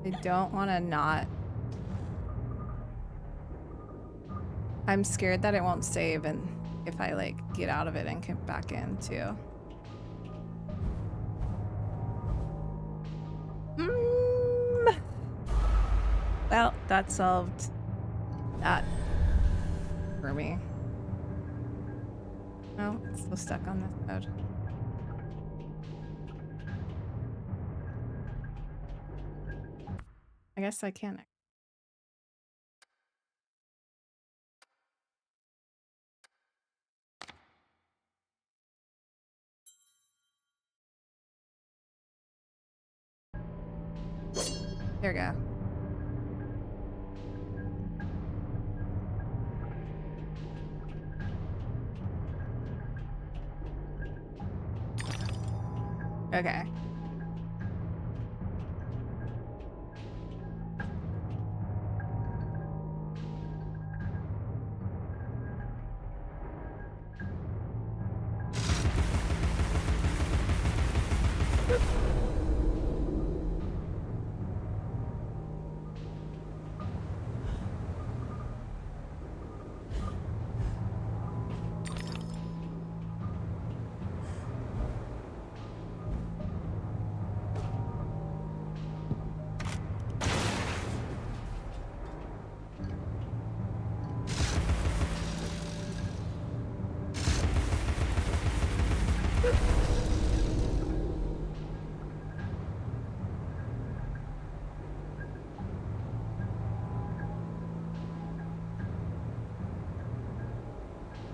I don't want to not... I'm scared that it won't save and if I, like, get out of it and come back in, too. Well, that solved that for me. No, it's still stuck on this mode. I guess I can't. There we go. Okay.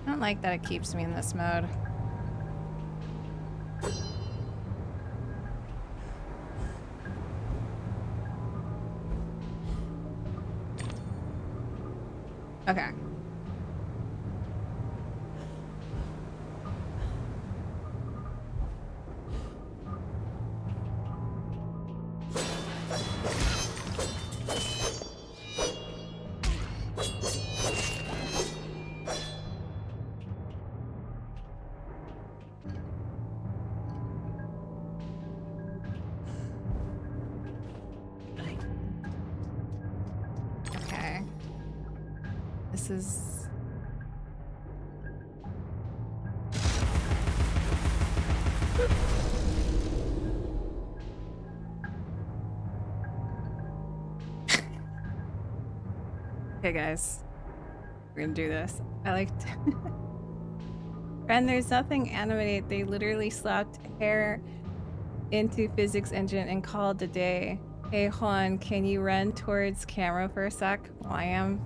I don't like that it keeps me in this mode. Okay. Okay. This is... Okay, guys. We're gonna do this. I like Friend, there's nothing animated. They literally slapped hair into physics engine and called a day. Hey, Juan, can you run towards camera for a sec? Well, I am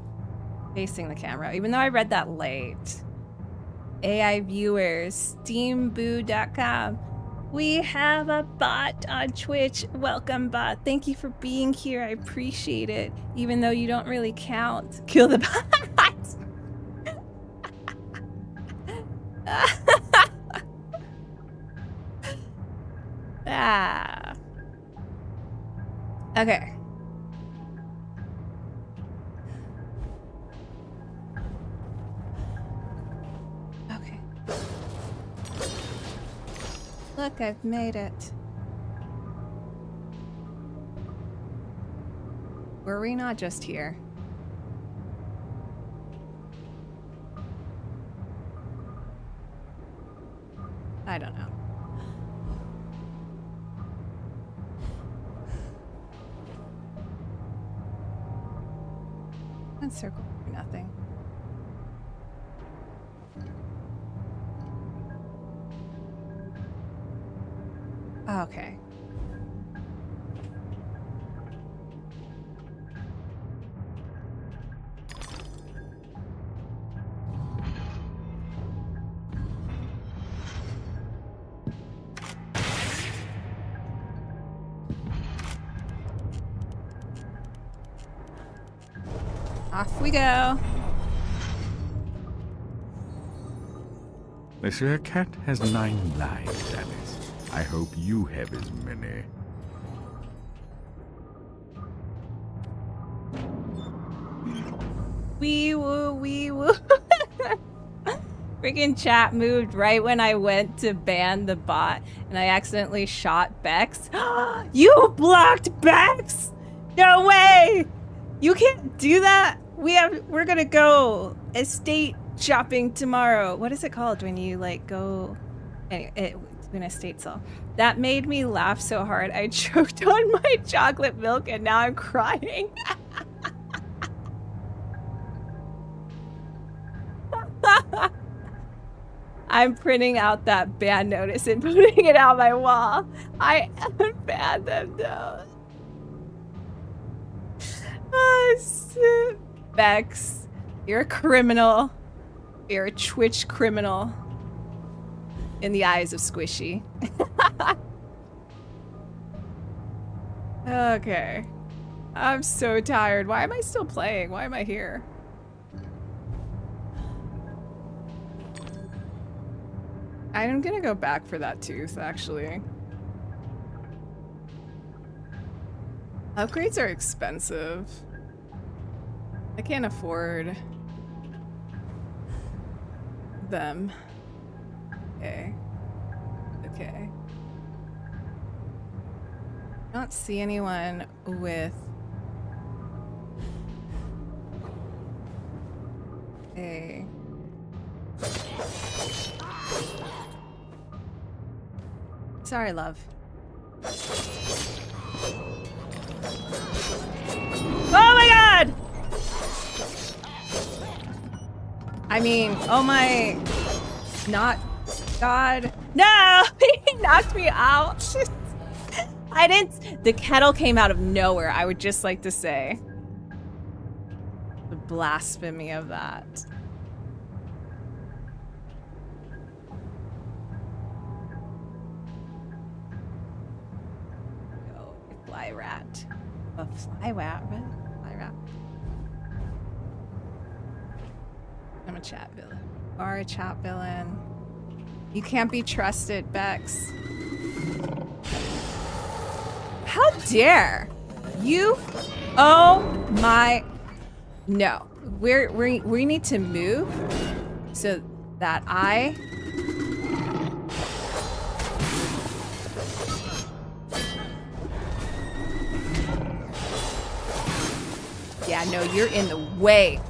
facing the camera, even though I read that late. AI viewers, steamboo.com. We have a bot on Twitch. Welcome, bot. Thank you for being here. I appreciate it. Even though you don't really count. Kill the bot. Ah. Okay. Okay. Look, I've made it. Were we not just here? I don't know. One circle for nothing. Okay. Off we go. They say a cat has 9 lives, Alice. I hope you have as many. Wee woo, wee woo. Freaking chat moved right when I went to ban the bot and I accidentally shot Bex. You blocked Bex? No way! You can't do that. We're gonna go estate shopping tomorrow. What is it called when you like go anyway, an estate sale? That made me laugh so hard I choked on my chocolate milk and now I'm crying. I'm printing out that ban notice and putting it on my wall. I unbanned them though. Oh, Bex, you're a criminal. You're a Twitch criminal. In the eyes of Squishy. Okay. I'm so tired. Why am I still playing? Why am I here? I'm gonna go back for that tooth, actually. Upgrades are expensive. I can't afford them. Okay. Okay. I don't see anyone with a... Sorry, love. Oh my god! I mean, oh my... Not... God. No! He knocked me out. I didn't... The kettle came out of nowhere, I would just like to say. The blasphemy of that. Oh, fly rat. A fly rat? Fly rat. I'm a chat villain. You are a chat villain. You can't be trusted, Bex. How dare you? Oh my. No. We need to move so that I. Yeah, no, you're in the way.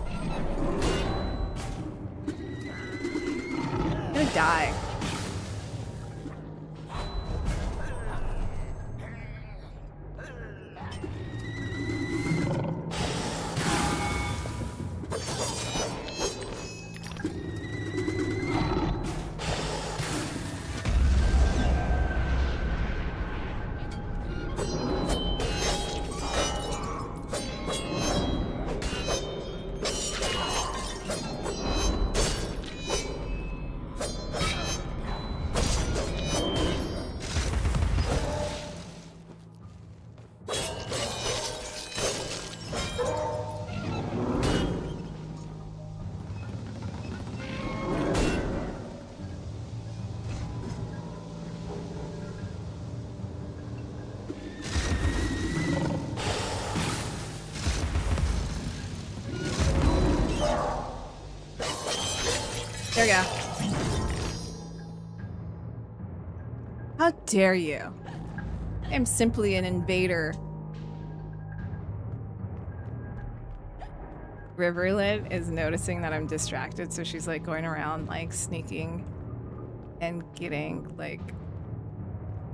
I'm gonna die. There we go. How dare you? I'm simply an invader. Riverlet is noticing that I'm distracted, so she's like going around like sneaking and getting like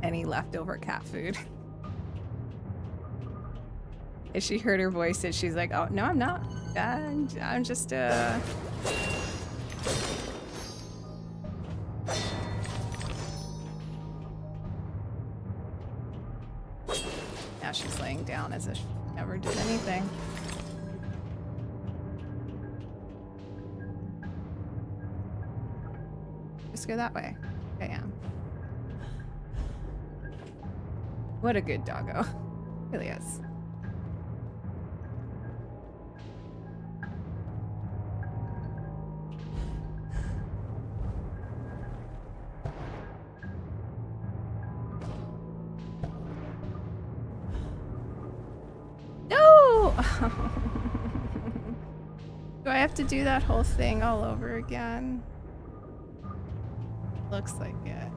any leftover cat food. If she heard her voice, and she's like, "Oh no, I'm not. I'm just Now she's laying down as if she never did anything. Just go that way. I am. What a good doggo. Really is. No! Do I have to do that whole thing all over again? Looks like it.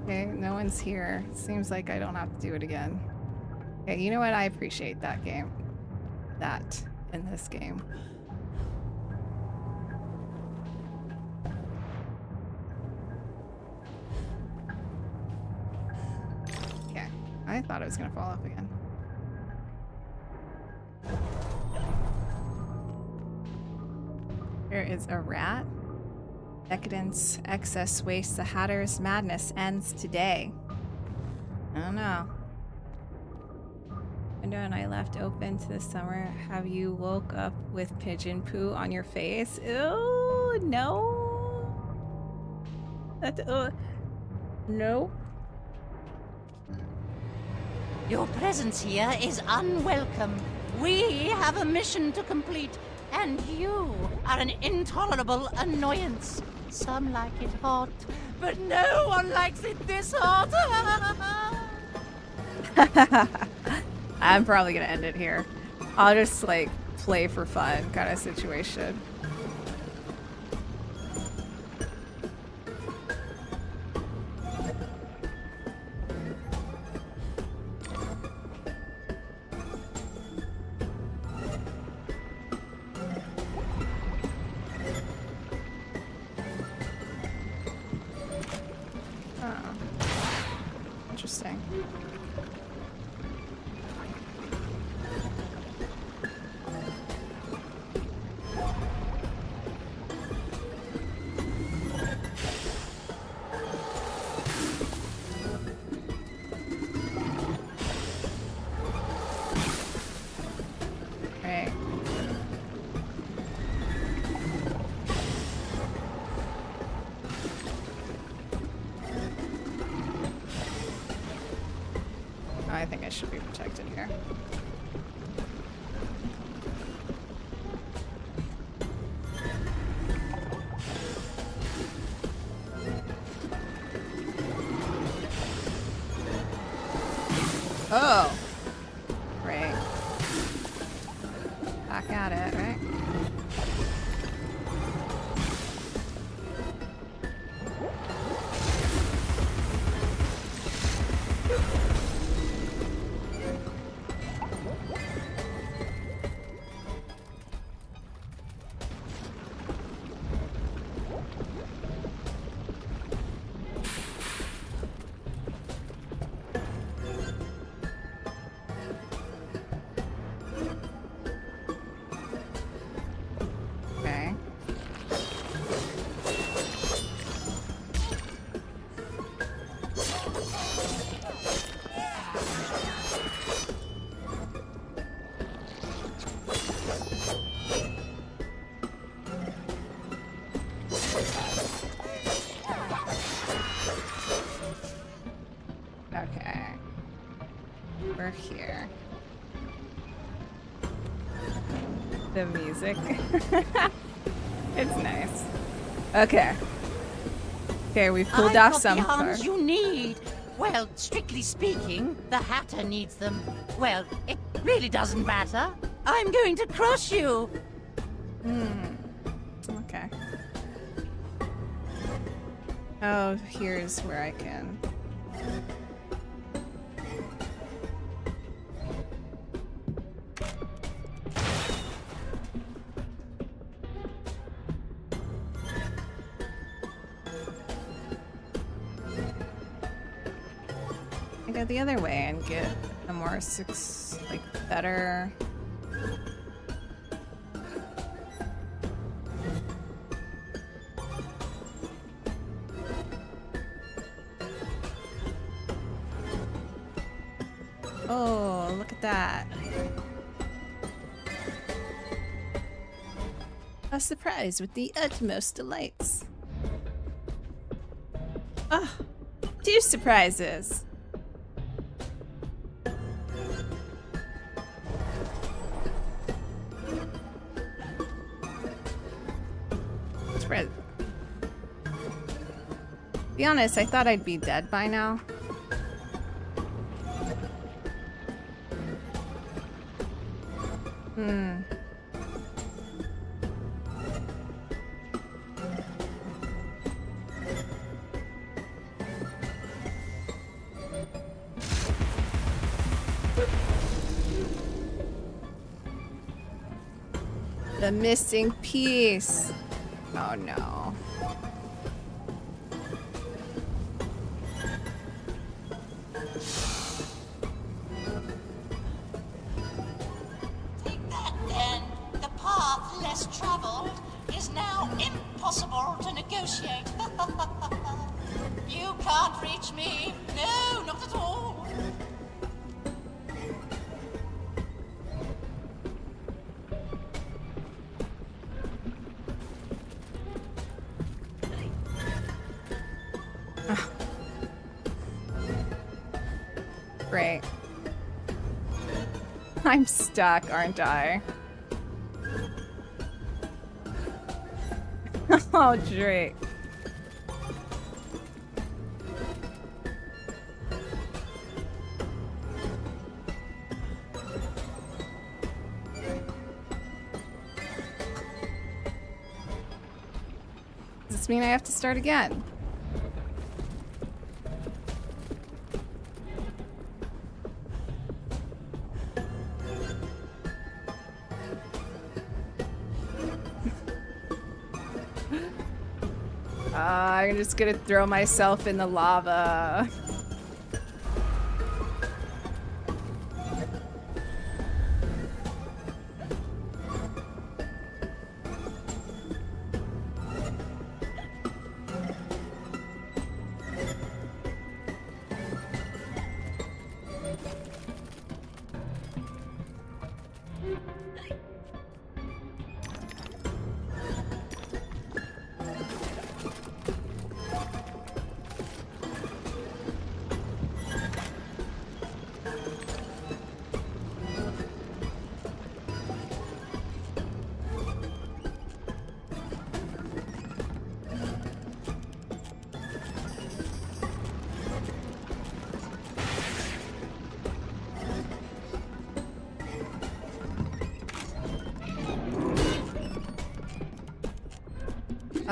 Okay, no one's here. Seems like I don't have to do it again. Okay, you know what? I appreciate that game. That in this game. Okay, I thought it was gonna fall off again. There is a rat. Decadence, excess waste, the Hatter's madness ends today. I don't know. Window and I left open to the summer. Have you woke up with pigeon poo on your face? Ew, no. That, no. Your presence here is unwelcome. We have a mission to complete, and you are an intolerable annoyance. Some like it hot, but no one likes it this hot. I'm probably gonna end it here. I'll just like play for fun kind of situation. Interesting. Oh. Right. Back at it, right? Okay. Okay. We're here. The music. It's nice. Okay. Okay, we've pulled I've off got some the far. arms you need. Well, strictly speaking, the Hatter needs them. Well, it really doesn't matter. I'm going to crush you. Okay. Oh, here's where I can. I go the other way and get a more better. Oh, look at that. A surprise with the utmost delights. Ah, 2 surprises. Surprise. Be honest, I thought I'd be dead by now. The missing piece. Oh no. Take that then. The path less traveled is now impossible to negotiate. You can't reach me. No, not at all. Great. I'm stuck, aren't I? Oh, Drake. Does this mean I have to start again? I'm just gonna throw myself in the lava.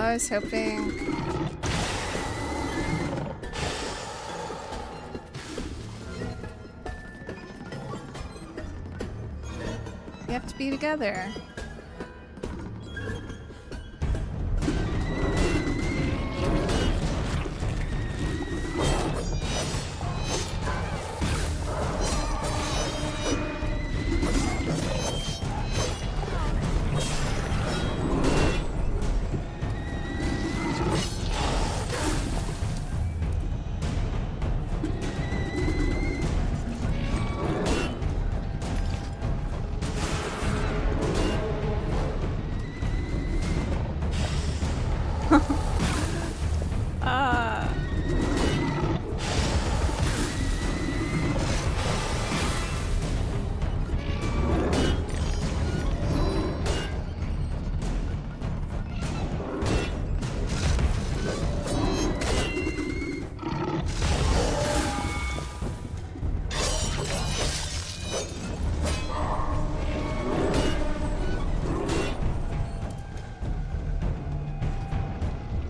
I was hoping. We have to be together.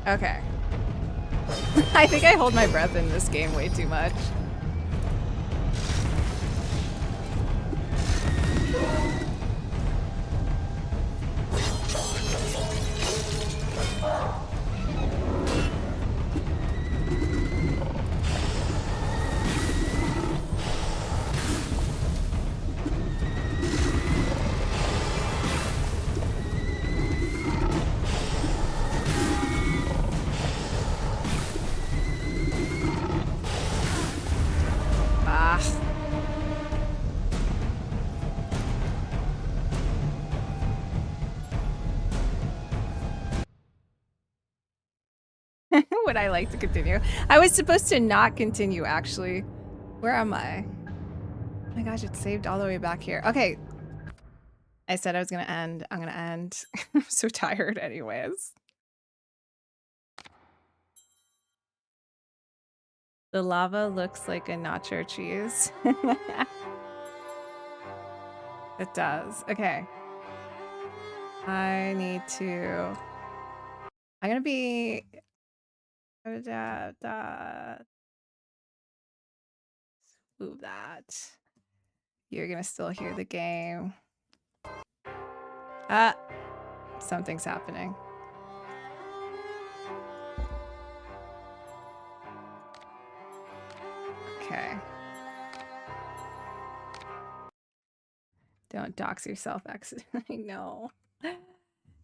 Okay. I think I hold my breath in this game way too much. Would I like to continue? I was supposed to not continue, actually. Where am I? Oh my gosh, it saved all the way back here. Okay. I said I was gonna end. I'm gonna end. I'm so tired anyways. The lava looks like a nacho cheese. It does. Okay. I need to... I'm gonna be... Move that. You're gonna still hear the game. Something's happening. Okay. Don't dox yourself accidentally. No.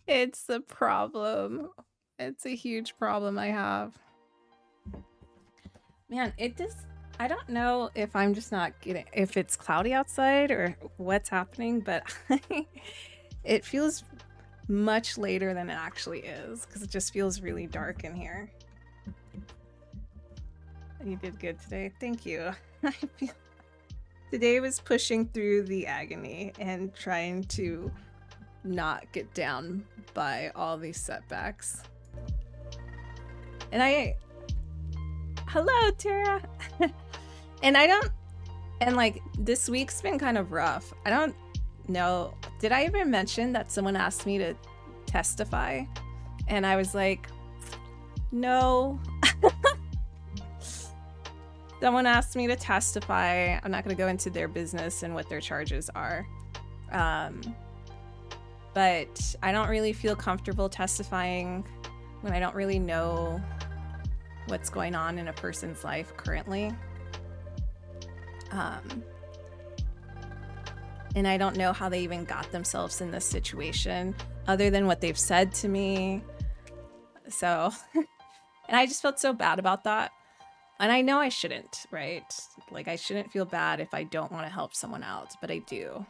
It's the problem. It's a huge problem I have. Man, it just... I don't know if I'm just not getting... if it's cloudy outside or what's happening, but it feels much later than it actually is because it just feels really dark in here. You did good today. Thank you. I feel... Today was pushing through the agony and trying to not get down by all these setbacks. And hello, Tara. And like this week's been kind of rough. I don't know. Did I even mention that someone asked me to testify? And I was like, no. Someone asked me to testify. I'm not going to go into their business and what their charges are. But I don't really feel comfortable testifying when I don't really know what's going on in a person's life currently. And I don't know how they even got themselves in this situation other than what they've said to me. So, and I just felt so bad about that. And I know I shouldn't, right? Like, I shouldn't feel bad if I don't want to help someone else, but I do.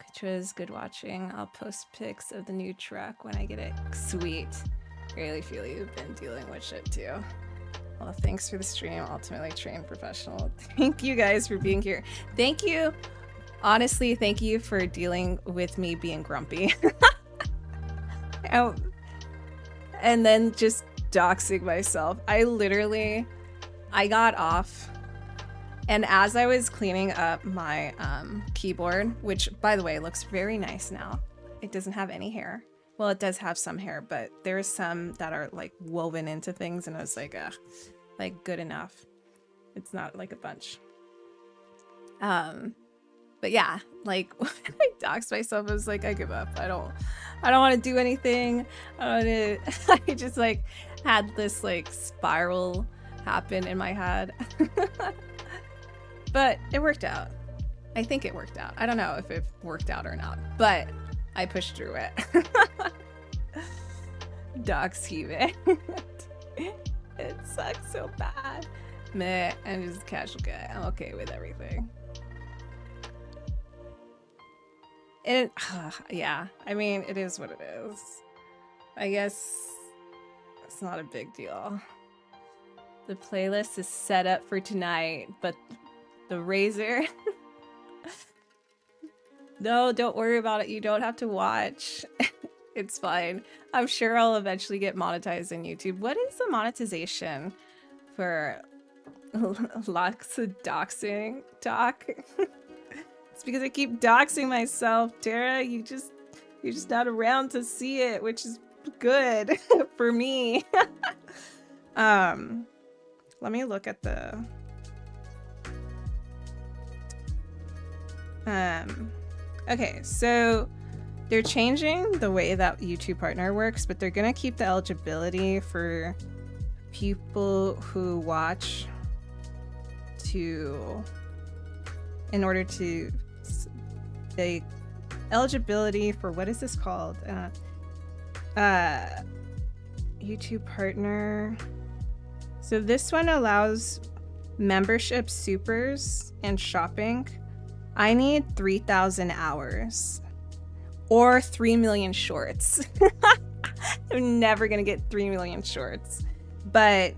Katra's good watching. I'll post pics of the new truck when I get it. Sweet. I really feel you've been dealing with shit too. Well, thanks for the stream. Ultimately trained professional. Thank you guys for being here. Thank you. Honestly, thank you for dealing with me being grumpy. And then just doxing myself. I got off, and as I was cleaning up my keyboard, which by the way looks very nice now, it doesn't have any hair, Well, it does have some hair, but there's some that are like woven into things, and I was like, like good enough. It's not like a bunch. But yeah, like when I doxed myself, I was like, I give up. I don't want to do anything. I just like had this like spiral happen in my head. But it worked out. I think it worked out. I don't know if it worked out or not, but I pushed through it. Dox heaving. It sucks so bad. Meh, I'm just a casual guy. I'm okay with everything. And yeah, I mean, it is what it is. I guess it's not a big deal. The playlist is set up for tonight, but the razor... No, don't worry about it. You don't have to watch. It's fine. I'm sure I'll eventually get monetized on YouTube. What is the monetization for lots of doxing talk? It's because I keep doxing myself, Tara. You're just not around to see it, which is good for me. Let me look at the okay, so they're changing the way that YouTube Partner works, but they're gonna keep the eligibility for people who watch in order to the eligibility for, what is this called? YouTube Partner. So this one allows membership, supers, and shopping. I need 3,000 hours or 3 million shorts. I'm never gonna get 3 million shorts, but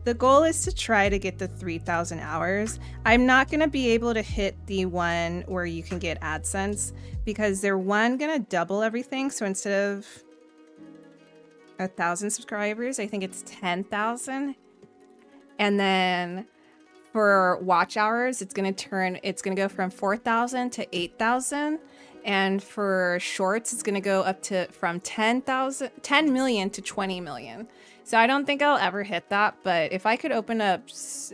the goal is to try to get the 3,000 hours. I'm not gonna be able to hit the one where you can get AdSense because they're gonna double everything. So instead of 1,000 subscribers, I think it's 10,000. And then for watch hours, it's gonna go from 4,000 to 8,000, and for shorts, it's gonna go up to from 10 million to 20 million. So I don't think I'll ever hit that, but if I could open up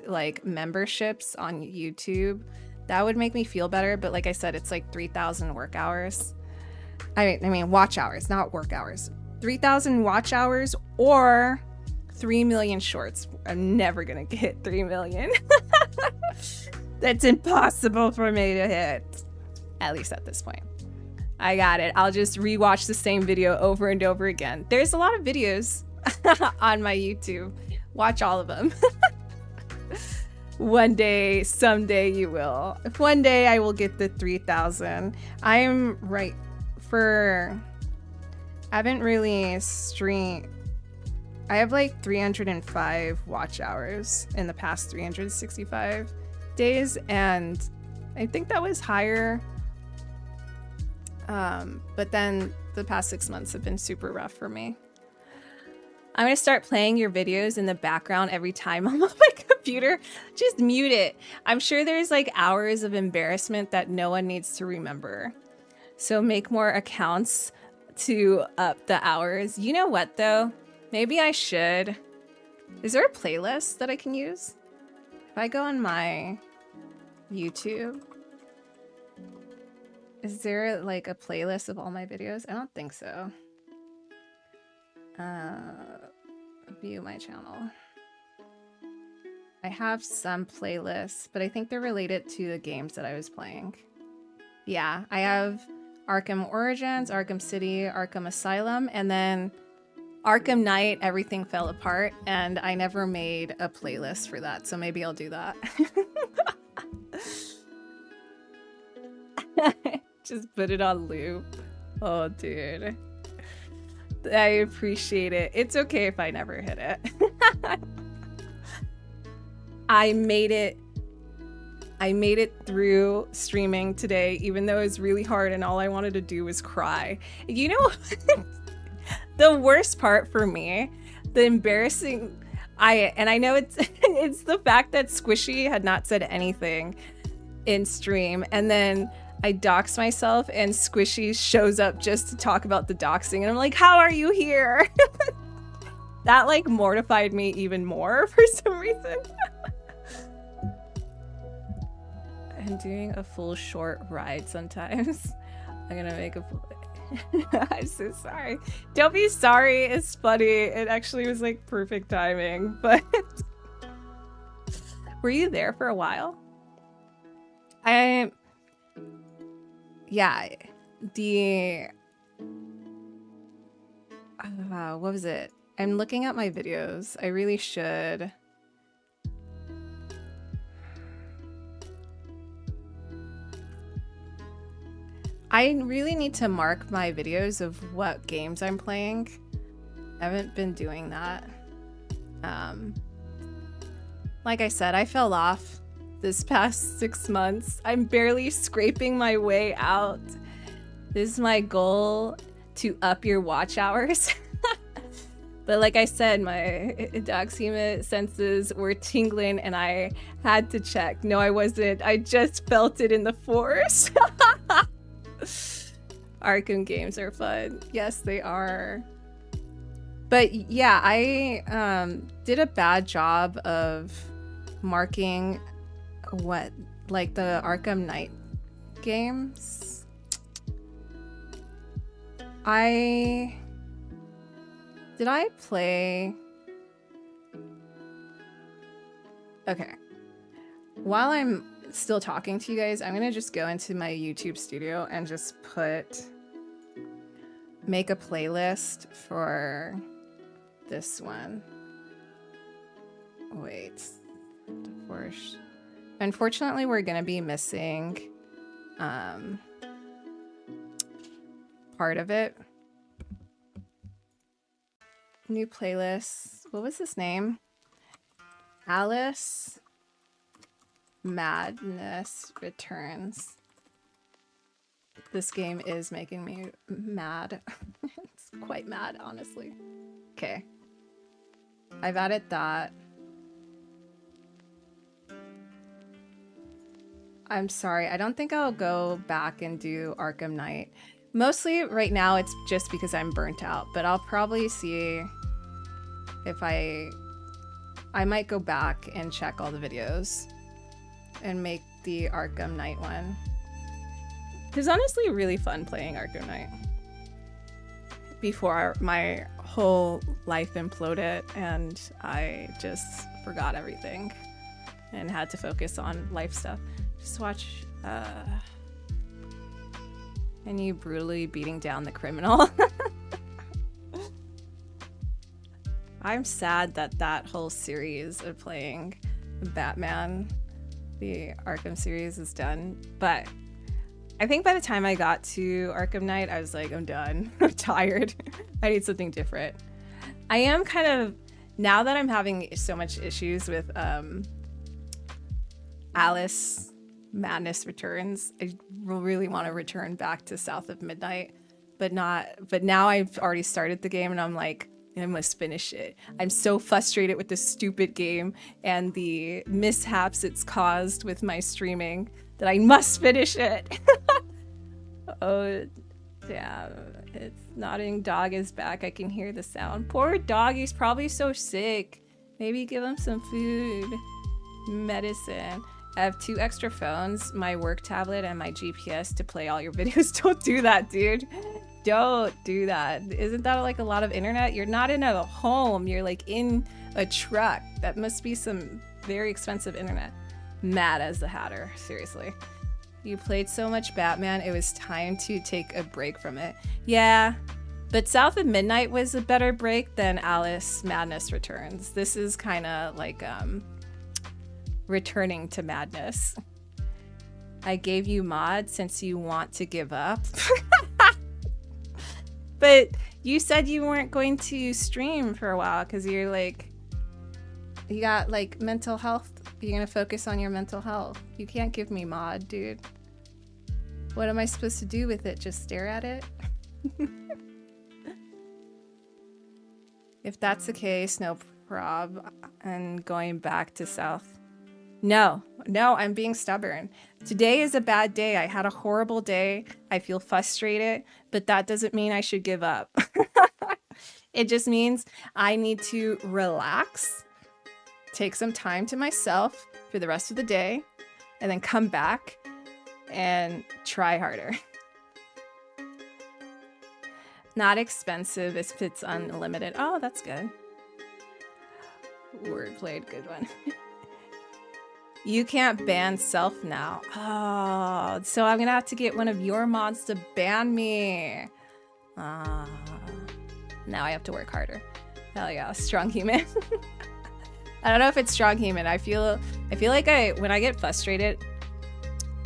like memberships on YouTube, that would make me feel better. But like I said, it's like 3,000 work hours. I mean watch hours, not work hours. 3,000 watch hours or 3 million shorts. I'm never gonna get 3 million. That's impossible for me to hit, at least at this point. I got it. I'll just rewatch the same video over and over again. There's a lot of videos on my YouTube. Watch all of them. One day, someday you will. If one day I will get the 3,000. I'm right for... I haven't really streamed... I have like 305 watch hours in the past 365 days, and I think that was higher. But then the past 6 months have been super rough for me. I'm gonna start playing your videos in the background every time I'm on my computer. Just mute it. I'm sure there's like hours of embarrassment that no one needs to remember. So make more accounts to up the hours. You know what though? Maybe I should. Is there a playlist that I can use? If I go on my YouTube, is there like a playlist of all my videos? I don't think so. View my channel. I have some playlists, but I think they're related to the games that I was playing. Yeah, I have Arkham Origins, Arkham City, Arkham Asylum, and then Arkham Knight, Everything Fell Apart, and I never made a playlist for that, so maybe I'll do that. Just put it on loop. Oh, dude. I appreciate it. It's okay if I never hit it. I made it through streaming today, even though it was really hard and all I wanted to do was cry. You know, the worst part for me, the embarrassing, I know it's the fact that Squishy had not said anything in stream, and then I dox myself and Squishy shows up just to talk about the doxing. And I'm like, how are you here? That like mortified me even more for some reason. I'm doing a full short ride sometimes. I'm gonna make a full... I'm so sorry. Don't be sorry. It's funny. It actually was like perfect timing. But were you there for a while? Yeah. The what was it? I'm looking at my videos. I really should. I really need to mark my videos of what games I'm playing. I haven't been doing that. Like I said, I fell off this past 6 months. I'm barely scraping my way out. This is my goal, to up your watch hours. But like I said, my doxema senses were tingling and I had to check. No, I wasn't. I just felt it in the force. Arkham games are fun. Yes, they are. But yeah, I did a bad job of marking what, like the Arkham Knight games. Did I play? Okay. While I'm still talking to you guys, I'm gonna just go into my YouTube studio and just make a playlist for this one. Wait. Divorce. Unfortunately, we're gonna be missing part of it. New playlist. What was his name? Alice Madness Returns. This game is making me mad. It's quite mad, honestly. Okay. I've added that. I'm sorry. I don't think I'll go back and do Arkham Knight. Mostly right now it's just because I'm burnt out, but I'll probably see if I might go back and check all the videos and make the Arkham Knight one. It was honestly really fun playing Arkham Knight before my whole life imploded and I just forgot everything and had to focus on life stuff. Just watch and you brutally beating down the criminal. I'm sad that that whole series of playing Batman, the Arkham series, is done. But I think by the time I got to Arkham Knight, I was like, I'm done. I'm tired. I need something different. I am kind of, now that I'm having so much issues with Alice Madness Returns, I really want to return back to South of Midnight, but now I've already started the game and I'm like, I must finish it. I'm so frustrated with this stupid game and the mishaps it's caused with my streaming that I must finish it. Oh, damn. It's Nodding Dog is back. I can hear the sound. Poor dog, he's probably so sick. Maybe give him some food, medicine. I have 2 extra phones, my work tablet and my GPS to play all your videos. Don't do that, dude. Don't do that. Isn't that like a lot of internet? You're not in a home. You're like in a truck. That must be some very expensive internet. Mad as the Hatter. Seriously. You played so much Batman, it was time to take a break from it. Yeah, but South of Midnight was a better break than Alice Madness Returns. This is kind of like returning to madness. I gave you mod since you want to give up. But you said you weren't going to stream for a while because you're like, you got like mental health. You're gonna focus on your mental health. You can't give me mod, dude. What am I supposed to do with it? Just stare at it? If that's the case, no prob. And going back to South. No, I'm being stubborn. Today is a bad day. I had a horrible day. I feel frustrated, but that doesn't mean I should give up. It just means I need to relax, take some time to myself for the rest of the day, and then come back and try harder. Not expensive if it's unlimited. Oh, that's good. Word played, good one. You can't ban self now. Oh, so I'm gonna have to get one of your mods to ban me. Now I have to work harder. Hell yeah, strong human. I don't know if it's strong human. I feel like when I get frustrated.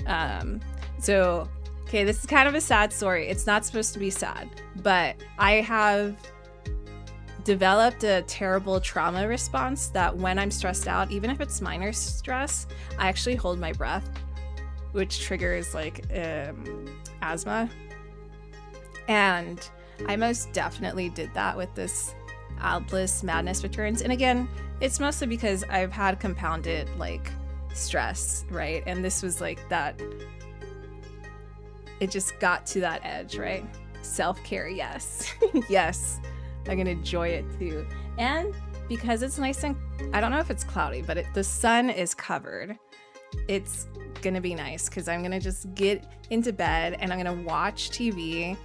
Okay, this is kind of a sad story. It's not supposed to be sad, but I have developed a terrible trauma response that when I'm stressed out, even if it's minor stress, I actually hold my breath, which triggers like asthma. And I most definitely did that with this Albus Madness Returns. And again, it's mostly because I've had compounded like stress, right? And this was like that, it just got to that edge, right? Self-care, yes. Yes, I'm gonna enjoy it too. And because it's nice and, I don't know if it's cloudy, but the sun is covered, it's gonna be nice because I'm gonna just get into bed and I'm gonna watch TV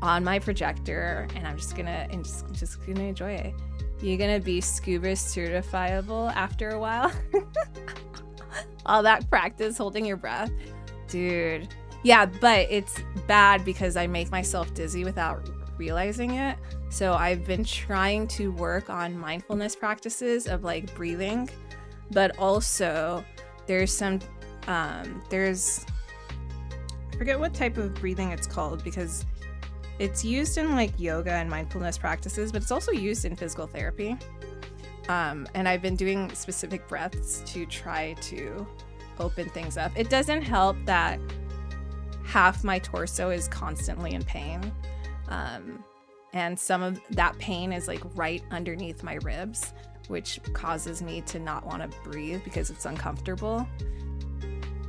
on my projector and I'm just gonna enjoy it. You're gonna be scuba certifiable after a while. All that practice holding your breath, dude. Yeah, but it's bad because I make myself dizzy without realizing it. So I've been trying to work on mindfulness practices of like breathing, but also there's some I forget what type of breathing it's called because it's used in like yoga and mindfulness practices, but it's also used in physical therapy. And I've been doing specific breaths to try to open things up. It doesn't help that half my torso is constantly in pain. And some of that pain is like right underneath my ribs, which causes me to not want to breathe because it's uncomfortable.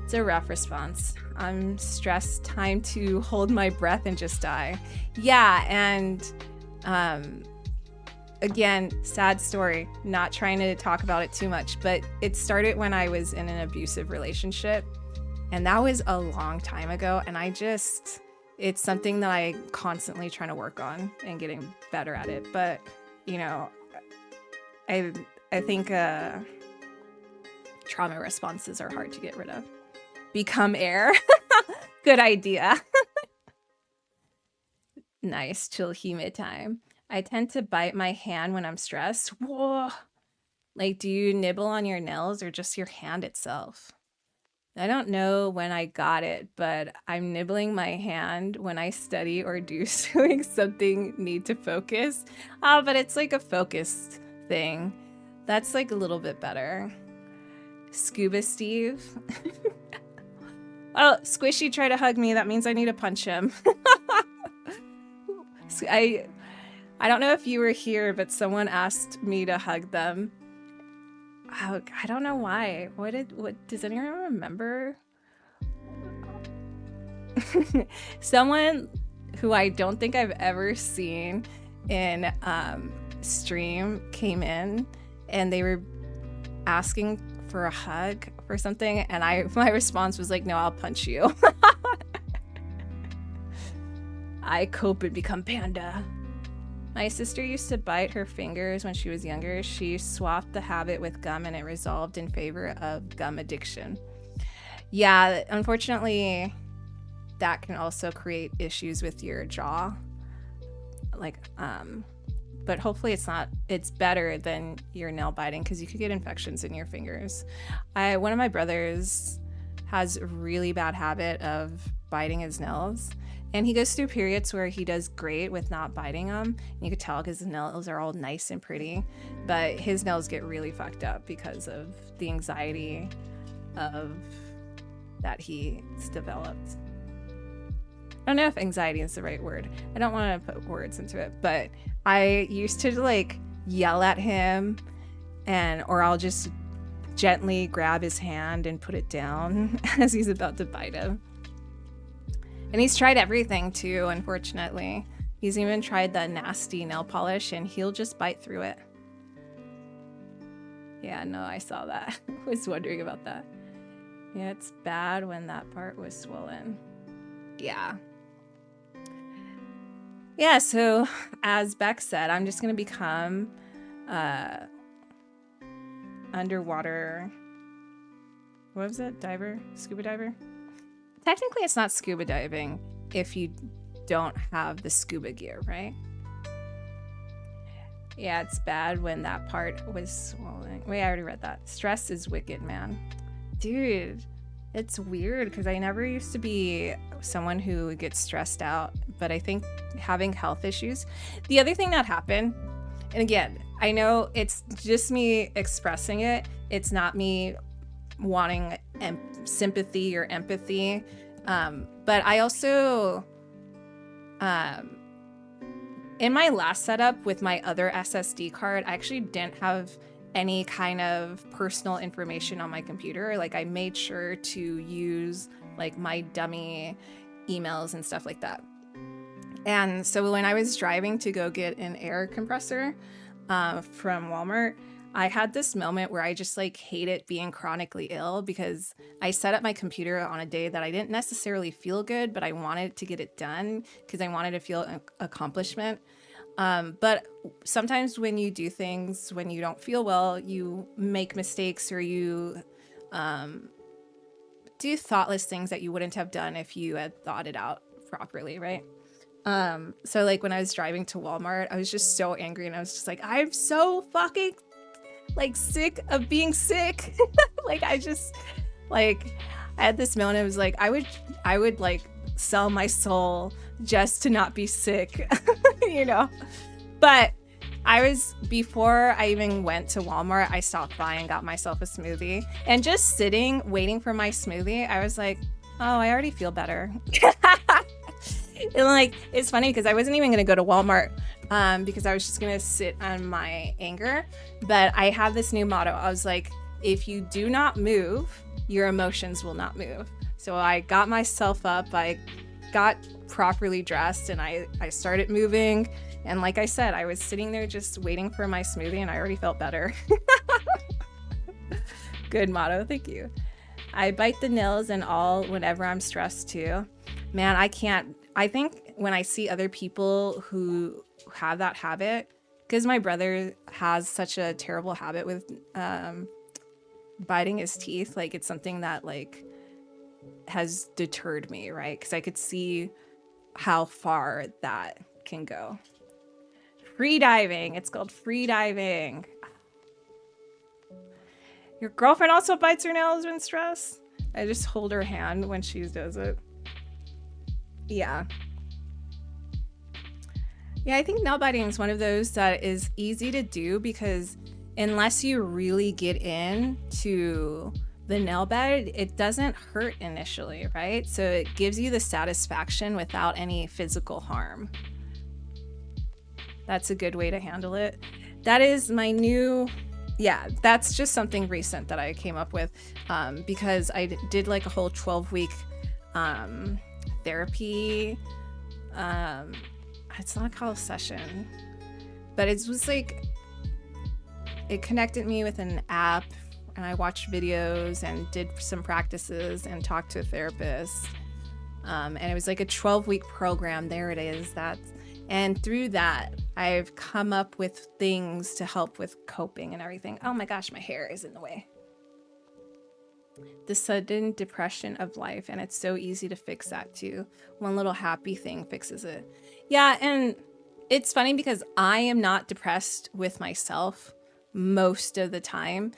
It's a rough response. I'm stressed, time to hold my breath and just die. Yeah, and again, sad story, not trying to talk about it too much, but it started when I was in an abusive relationship. And that was a long time ago. And it's something that I constantly trying to work on and getting better at it. But, you know, I think trauma responses are hard to get rid of. Become air. Good idea. Nice, chill humid time. I tend to bite my hand when I'm stressed. Whoa. Like, do you nibble on your nails or just your hand itself? I don't know when I got it, but I'm nibbling my hand when I study or do doing something need to focus. Oh, but it's like a focused thing. That's like a little bit better. Scuba Steve. Oh, Squishy tried to hug me. That means I need to punch him. I don't know if you were here, but someone asked me to hug them. Oh, I don't know why. What does anyone remember? Someone who I don't think I've ever seen in stream came in and they were asking for a hug or something, and my response was like, no, I'll punch you. I cope and become panda. My sister used to bite her fingers when she was younger. She swapped the habit with gum and it resolved in favor of gum addiction. Yeah, unfortunately, that can also create issues with your jaw. Like, but hopefully it's better than your nail biting because you could get infections in your fingers. One of my brothers has a really bad habit of biting his nails. And he goes through periods where he does great with not biting them. And you could tell because his nails are all nice and pretty. But his nails get really fucked up because of the anxiety that he's developed. I don't know if anxiety is the right word. I don't want to put words into it. But I used to like yell at him or I'll just gently grab his hand and put it down as he's about to bite him. And he's tried everything too, unfortunately. He's even tried the nasty nail polish and he'll just bite through it. Yeah, no, I saw that. I was wondering about that. Yeah, it's bad when that part was swollen. Yeah. Yeah, so as Beck said, I'm just going to become underwater, what was it? Diver? Scuba diver? Technically, it's not scuba diving if you don't have the scuba gear, right? Yeah, it's bad when that part was swollen. Wait, I already read that. Stress is wicked, man. Dude, it's weird because I never used to be someone who gets stressed out, but I think having health issues. The other thing that happened, and again, I know it's just me expressing it. It's not me wanting sympathy or empathy. But I also, in my last setup with my other SSD card, I actually didn't have any kind of personal information on my computer. Like I made sure to use like my dummy emails and stuff like that. And so when I was driving to go get an air compressor from Walmart, I had this moment where I just like hated being chronically ill because I set up my computer on a day that I didn't necessarily feel good, but I wanted to get it done because I wanted to feel an accomplishment. But sometimes when you do things when you don't feel well, you make mistakes or you do thoughtless things that you wouldn't have done if you had thought it out properly, right? So like when I was driving to Walmart, I was just so angry and I was just like, I'm so fucking like sick of being sick. Like I just like I had this moment. It was like I would like sell my just to not be sick, you know. But before I even went to Walmart, I stopped by and got myself a smoothie. And just sitting waiting for my smoothie, I was like, oh, I already feel better. And like it's funny because I wasn't even gonna go to Walmart because I was just gonna sit on my anger. But I have this new motto. I was like, if you do not move, your emotions will not move. So I got myself up, I got properly dressed, and I started moving. And like I said, I was sitting there just waiting for my smoothie and I already felt better. Good motto, thank you. I bite the nails and all whenever I'm stressed too. Man, I can't. I think when I see other people who have that habit, because my brother has such a terrible habit with biting his teeth, like it's something that like has deterred me, right? Because I could see how far that can go. Free diving. It's called free diving. Your girlfriend also bites her nails when stressed? I just hold her hand when she does it. Yeah. Yeah, I think nail biting is one of those that is easy to do because unless you really get into the nail bed, it doesn't hurt initially, right? So it gives you the satisfaction without any physical harm. That's a good way to handle it. That is my new, yeah, that's just something recent that I came up with because I did like a whole 12-week therapy. It's not called a session, but it was like, it connected me with an app and I watched videos and did some practices and talked to a therapist. And it was like a 12-week program. There it is. And through that, I've come up with things to help with coping and everything. Oh my gosh, my hair is in the way. The sudden depression of life, and it's so easy to fix that too. One little happy thing fixes it. Yeah, and it's funny because I am not depressed with myself most of the time.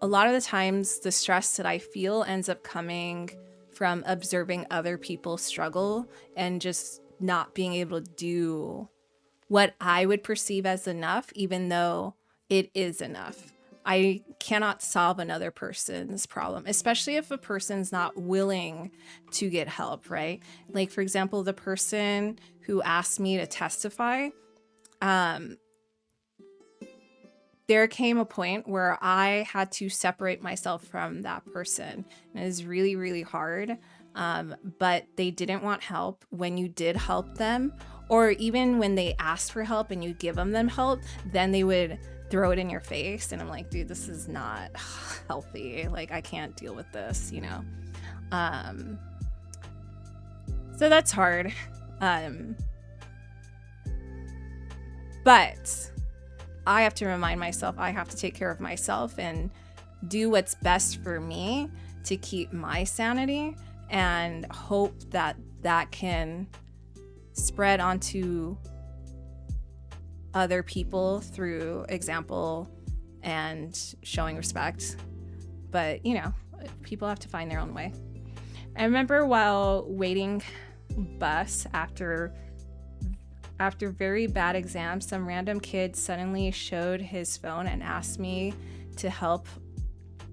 A lot of the times, the stress that I feel ends up coming from observing other people struggle and just not being able to do what I would perceive as enough, even though it is enough. I cannot solve another person's problem, especially if a person's not willing to get help, right? Like, for example, the person who asked me to testify, there came a point where I had to separate myself from that person. And it was really, really hard. But they didn't want help. When you did help them, or even when they asked for help and you give them help, then they would throw it in your face. And I'm like, dude, this is not healthy. Like, I can't deal with this, you know? So that's hard. But I have to remind myself, I have to take care of myself and do what's best for me to keep my sanity, and hope that that can spread onto other people through example and showing respect. But, you know, people have to find their own way. I remember while waiting bus after very bad exams, some random kid suddenly showed his phone and asked me to help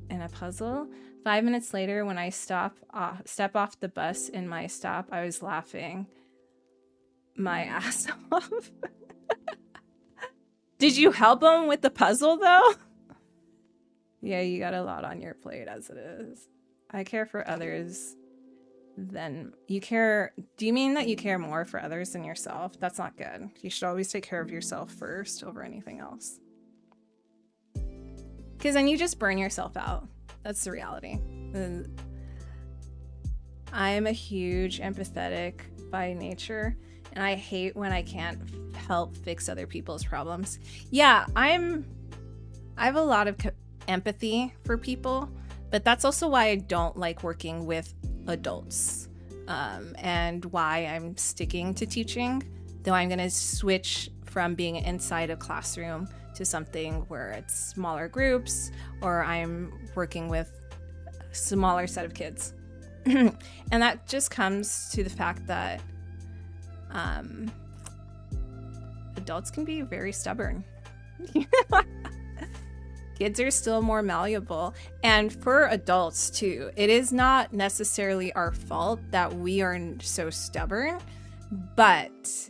in a puzzle. 5 minutes later, when I step off the bus in my stop, I was laughing my ass off. Did you help him with the puzzle, though? Yeah, you got a lot on your plate as it is. I care for others than you care. Do you mean that you care more for others than yourself? That's not good. You should always take care of yourself first over anything else. Because then you just burn yourself out. That's the reality. I am a huge empathetic by nature, and I hate when I can't help fix other people's problems. Yeah, I have a lot of empathy for people, but that's also why I don't like working with adults, and why I'm sticking to teaching, though I'm going to switch from being inside a classroom to something where it's smaller groups, or I'm working with a smaller set of kids. And that just comes to the fact that adults can be very stubborn. Kids are still more malleable. And for adults too, it is not necessarily our fault that we are so stubborn, but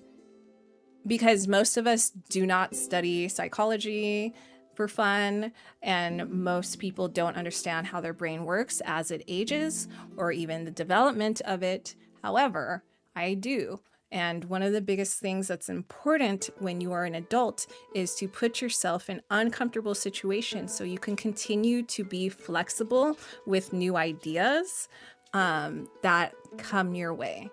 because most of us do not study psychology for fun, and most people don't understand how their brain works as it ages, or even the development of it. However, I do. And one of the biggest things that's important when you are an adult is to put yourself in uncomfortable situations so you can continue to be flexible with new ideas that come your way.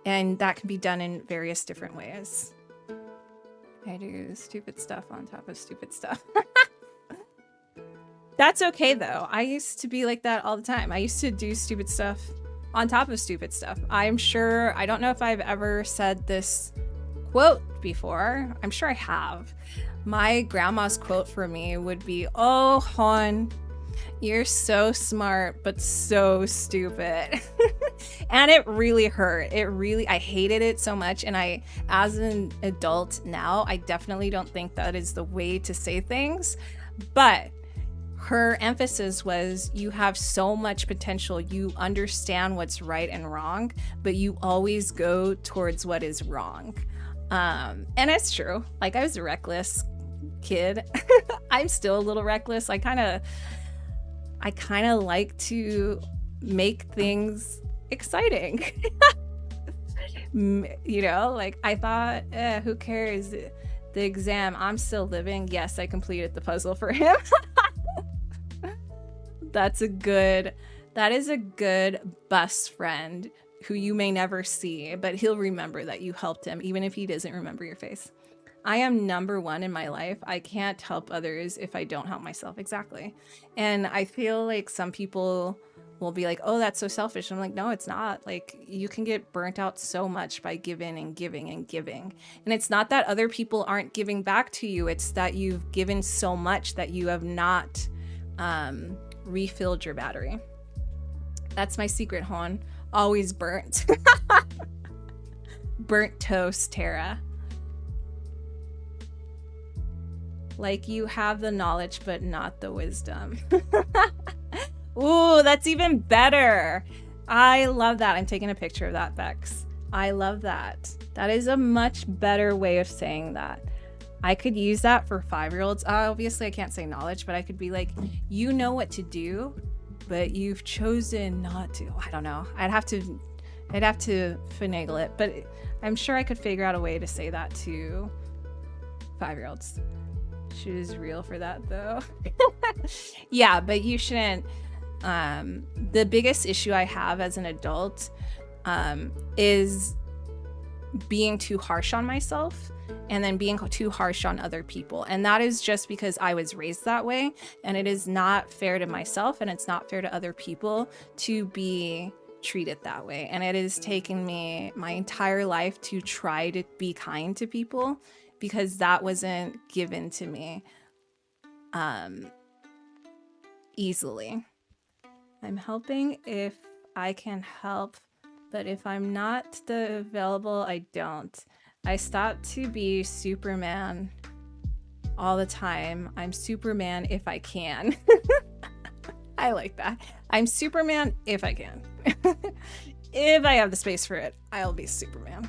And that can be done in various different ways. I do stupid stuff on top of stupid stuff. That's okay, though. I used to be like that all the time. I used to do stupid stuff on top of stupid stuff. I don't know if I've ever said this quote before. I'm sure I have. My grandma's quote for me would be, "Oh, hon, you're so smart, but so stupid." And it really hurt. I hated it so much. And as an adult now, I definitely don't think that is the way to say things. But her emphasis was, you have so much potential. You understand what's right and wrong, but you always go towards what is wrong. And it's true. Like, I was a reckless kid. I'm still a little reckless. I kind of like to make things exciting. You know, like, I thought, who cares? The exam, I'm still living. Yes, I completed the puzzle for him. That is a good bus friend who you may never see, but he'll remember that you helped him, even if he doesn't remember your face. I am number one in my life. I can't help others if I don't help myself. Exactly. And I feel like some people will be like, "Oh, that's so selfish." I'm like, no, it's not. Like, you can get burnt out so much by giving and giving and giving. And it's not that other people aren't giving back to you. It's that you've given so much that you have not refilled your battery. That's my secret, hon. Always burnt. Burnt toast, Tara. Like, you have the knowledge, but not the wisdom. Ooh, that's even better. I love that. I'm taking a picture of that, Bex. I love that. That is a much better way of saying that. I could use that for 5-year-olds. Obviously, I can't say knowledge, but I could be like, you know what to do, but you've chosen not to. I don't know. I'd have to finagle it, but I'm sure I could figure out a way to say that to 5-year-olds. She was real for that though. Yeah, but you shouldn't. The biggest issue I have as an adult is being too harsh on myself and then being too harsh on other people. And that is just because I was raised that way, and it is not fair to myself and it's not fair to other people to be treated that way. And it has taken me my entire life to try to be kind to people because that wasn't given to me easily. I'm helping if I can help, but if I'm not available, I don't. I stopped to be Superman all the time. I'm Superman if I can. I like that. I'm Superman if I can. If I have the space for it, I'll be Superman.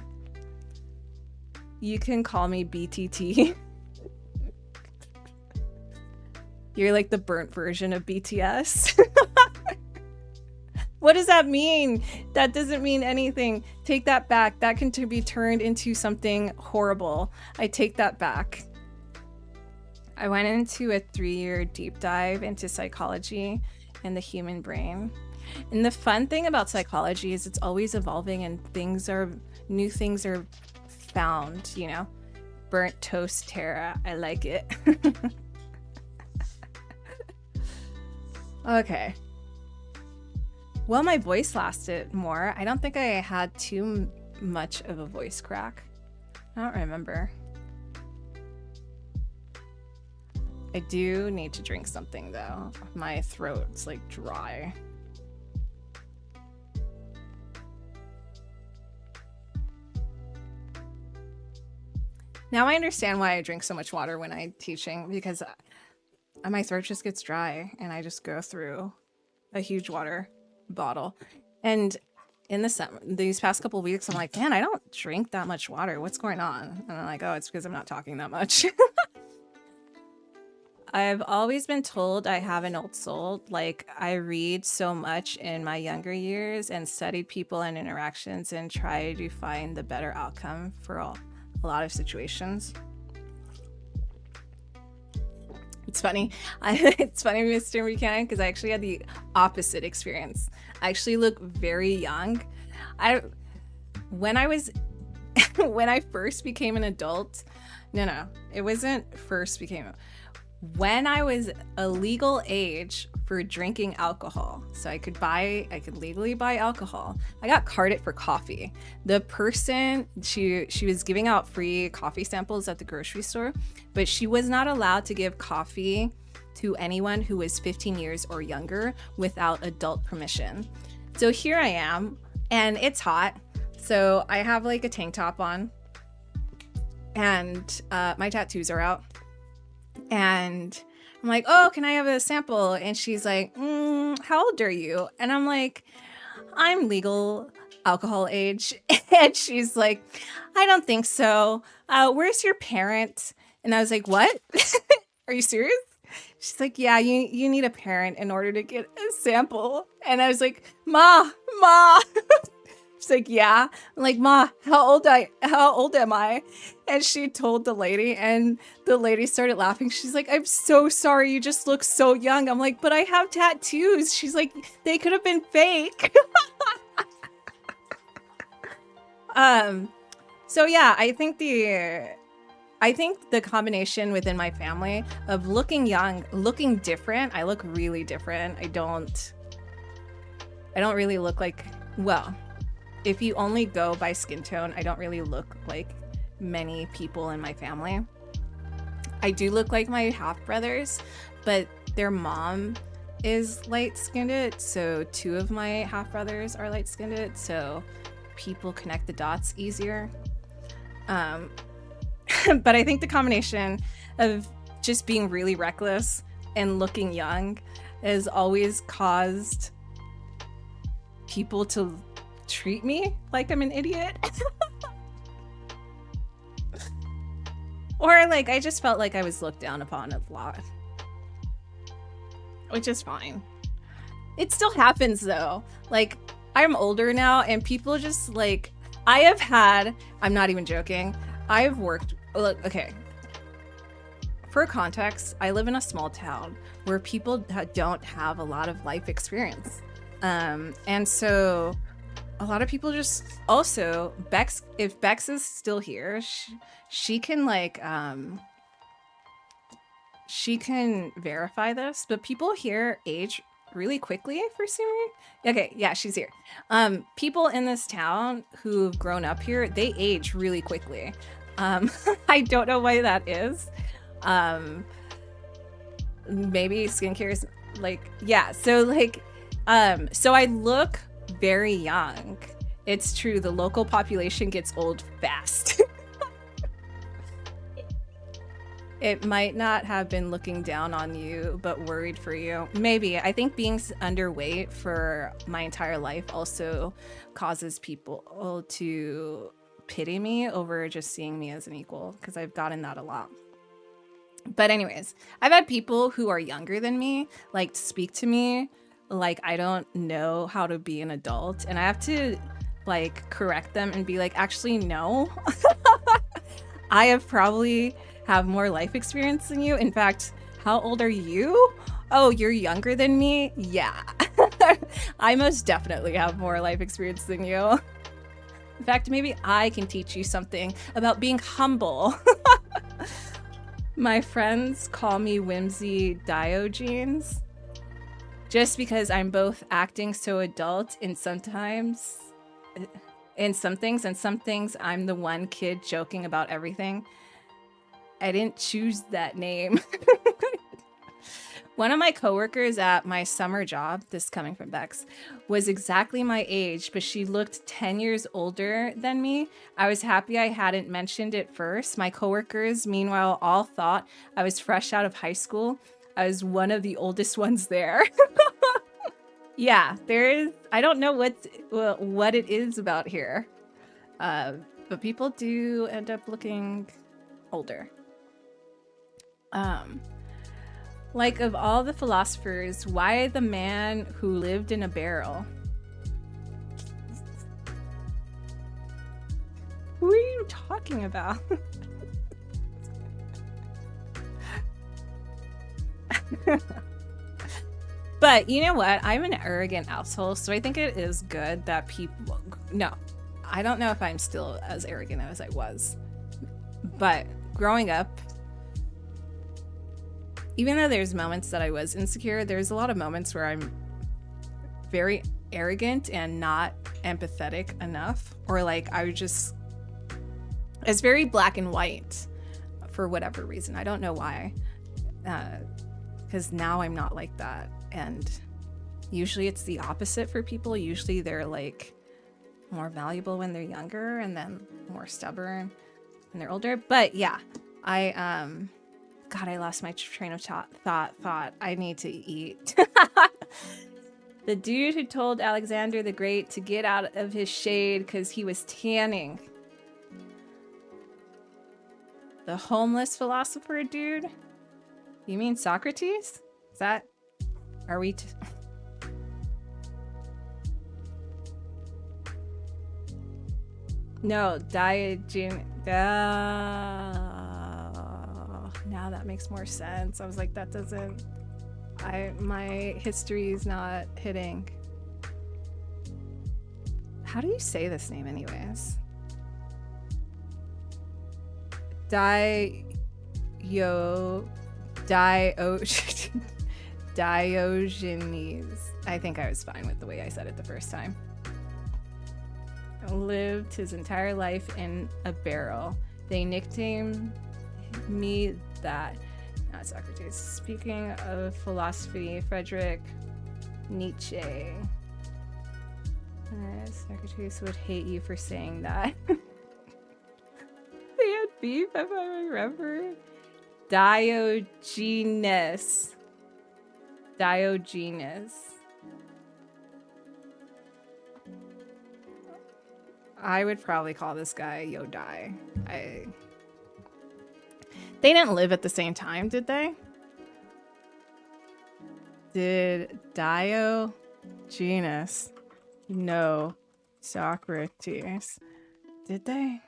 You can call me BTT. You're like the burnt version of BTS. What does that mean? That doesn't mean anything. Take that back. That can be turned into something horrible. I take that back. I went into a 3-year deep dive into psychology and the human brain. And the fun thing about psychology is it's always evolving and new things are found, you know? Burnt toast Tara. I like it. Okay. Well, my voice lasted more. I don't think I had too much of a voice crack. I don't remember. I do need to drink something though. My throat's like dry. Now I understand why I drink so much water when I'm teaching, because my throat just gets dry and I just go through a huge water bottle. And in these past couple of weeks, I'm like, man, I don't drink that much water. What's going on? And I'm like, oh, it's because I'm not talking that much. I've always been told I have an old soul. Like, I read so much in my younger years and studied people and interactions and try to find the better outcome for a lot of situations. It's funny. It's funny, Mr. Buchanan, because I actually had the opposite experience. I actually look very young. When I first became an adult, no, it wasn't first became. When I was a legal age for drinking alcohol, so I could legally buy alcohol, I got carded for coffee. The person, she was giving out free coffee samples at the grocery store, but she was not allowed to give coffee to anyone who was 15 years or younger without adult permission. So here I am, and it's hot, so I have like a tank top on, and my tattoos are out. And I'm like, oh, can I have a sample? And she's like, how old are you? And I'm like, I'm legal alcohol age. And she's like, I don't think so. Where's your parent? And I was like, what? Are you serious? She's like, yeah, you need a parent in order to get a sample. And I was like, Ma. She's like, yeah. I'm like, Ma, how old am I? And she told the lady, and the lady started laughing. She's like, I'm so sorry. You just look so young. I'm like, but I have tattoos. She's like, they could have been fake. So yeah, I think the combination within my family of looking young, looking different. I look really different. I don't really look like, well, if you only go by skin tone, I don't really look like many people in my family. I do look like my half brothers, but their mom is light-skinned, so 2 of my half brothers are light-skinned, so people connect the dots easier. But I think the combination of just being really reckless and looking young has always caused people to treat me like I'm an idiot. Or like I just felt like I was looked down upon a lot. Which is fine. It still happens though. Like I'm older now and people just like I'm not even joking. I've worked look, okay. For context, I live in a small town where people don't have a lot of life experience. And so a lot of people just also Bex, if Bex is still here, she can like she can verify this, but people here age really quickly for some reason. Okay, yeah, she's here. People in this town who've grown up here, they age really quickly. I don't know why that is. Maybe skincare is like, yeah, so like so I look very young. It's true, the local population gets old fast. It might not have been looking down on you, but worried for you. Maybe. I think being underweight for my entire life also causes people to pity me over just seeing me as an equal, because I've gotten that a lot. But anyways, I've had people who are younger than me like speak to me like I don't know how to be an adult, and I have to like correct them and be like, actually no. I have probably have more life experience than you. In fact, how old are you? Oh, you're younger than me? Yeah. I most definitely have more life experience than you. In fact, maybe I can teach you something about being humble. My friends call me Whimsy Diogenes just because I'm both acting so adult and sometimes in some things, and some things I'm the one kid joking about everything. I didn't choose that name. One of my coworkers at my summer job, this coming from Bex, was exactly my age, but she looked 10 years older than me. I was happy I hadn't mentioned it first. My coworkers, meanwhile, all thought I was fresh out of high school. I was one of the oldest ones there. Yeah, there is, I don't know what it is about here. But people do end up looking older. Like, of all the philosophers, why the man who lived in a barrel? Who are you talking about? But you know what? I'm an arrogant asshole, so I think it is good that people... No, I don't know if I'm still as arrogant as I was. But growing up, even though there's moments that I was insecure, there's a lot of moments where I'm very arrogant and not empathetic enough. Or like I just... It's very black and white for whatever reason. I don't know why. Because now I'm not like that. And usually it's the opposite for people. Usually they're like more valuable when they're younger and then more stubborn when they're older. But yeah, God, I lost my train of thought. I need to eat. The dude who told Alexander the Great to get out of his shade because he was tanning. The homeless philosopher dude? You mean Socrates? Is that... Are we... No, Diogenes... Now that makes more sense. I was like, that doesn't... My history is not hitting. How do you say this name anyways? Diogenes. I think I was fine with the way I said it the first time. Lived his entire life in a barrel. They nicknamed me that. Not Socrates. Speaking of philosophy, Friedrich Nietzsche. Socrates would hate you for saying that. They had beef, if I remember. Diogenes. I would probably call this guy Yodai. They didn't live at the same time, did they? Did Diogenes know Socrates? Did they?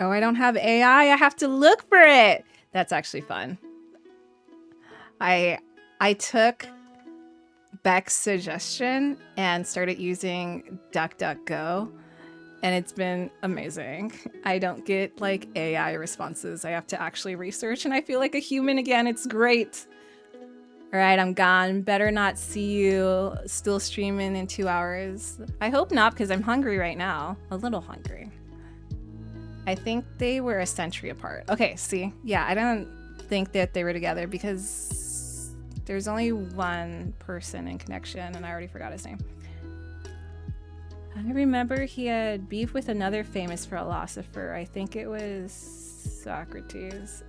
Oh, I don't have AI. I have to look for it. That's actually fun. I took Beck's suggestion and started using DuckDuckGo, and it's been amazing. I don't get like AI responses. I have to actually research, and I feel like a human again. It's great. All right, I'm gone. Better not see you still streaming in 2 hours. I hope not, because I'm hungry right now. A little hungry. I think they were a century apart. Okay, see? Yeah, I don't think that they were together because there's only one person in connection, and I already forgot his name. I remember he had beef with another famous philosopher. I think it was Socrates.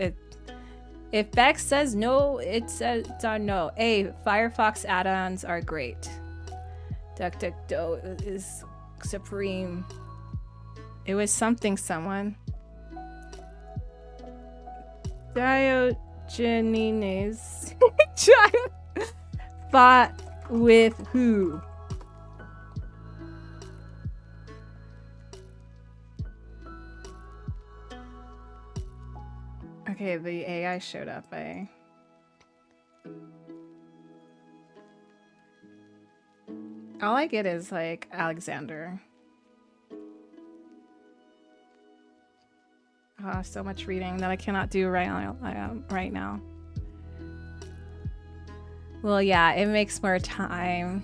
If Beck says no, it's a no. Hey, Firefox add-ons are great. DuckDuckGo is supreme. It was something someone. Diogenes fought with who? Okay, the AI showed up. All I get is like Alexander. So much reading that I cannot do right now. Well, yeah, it makes more time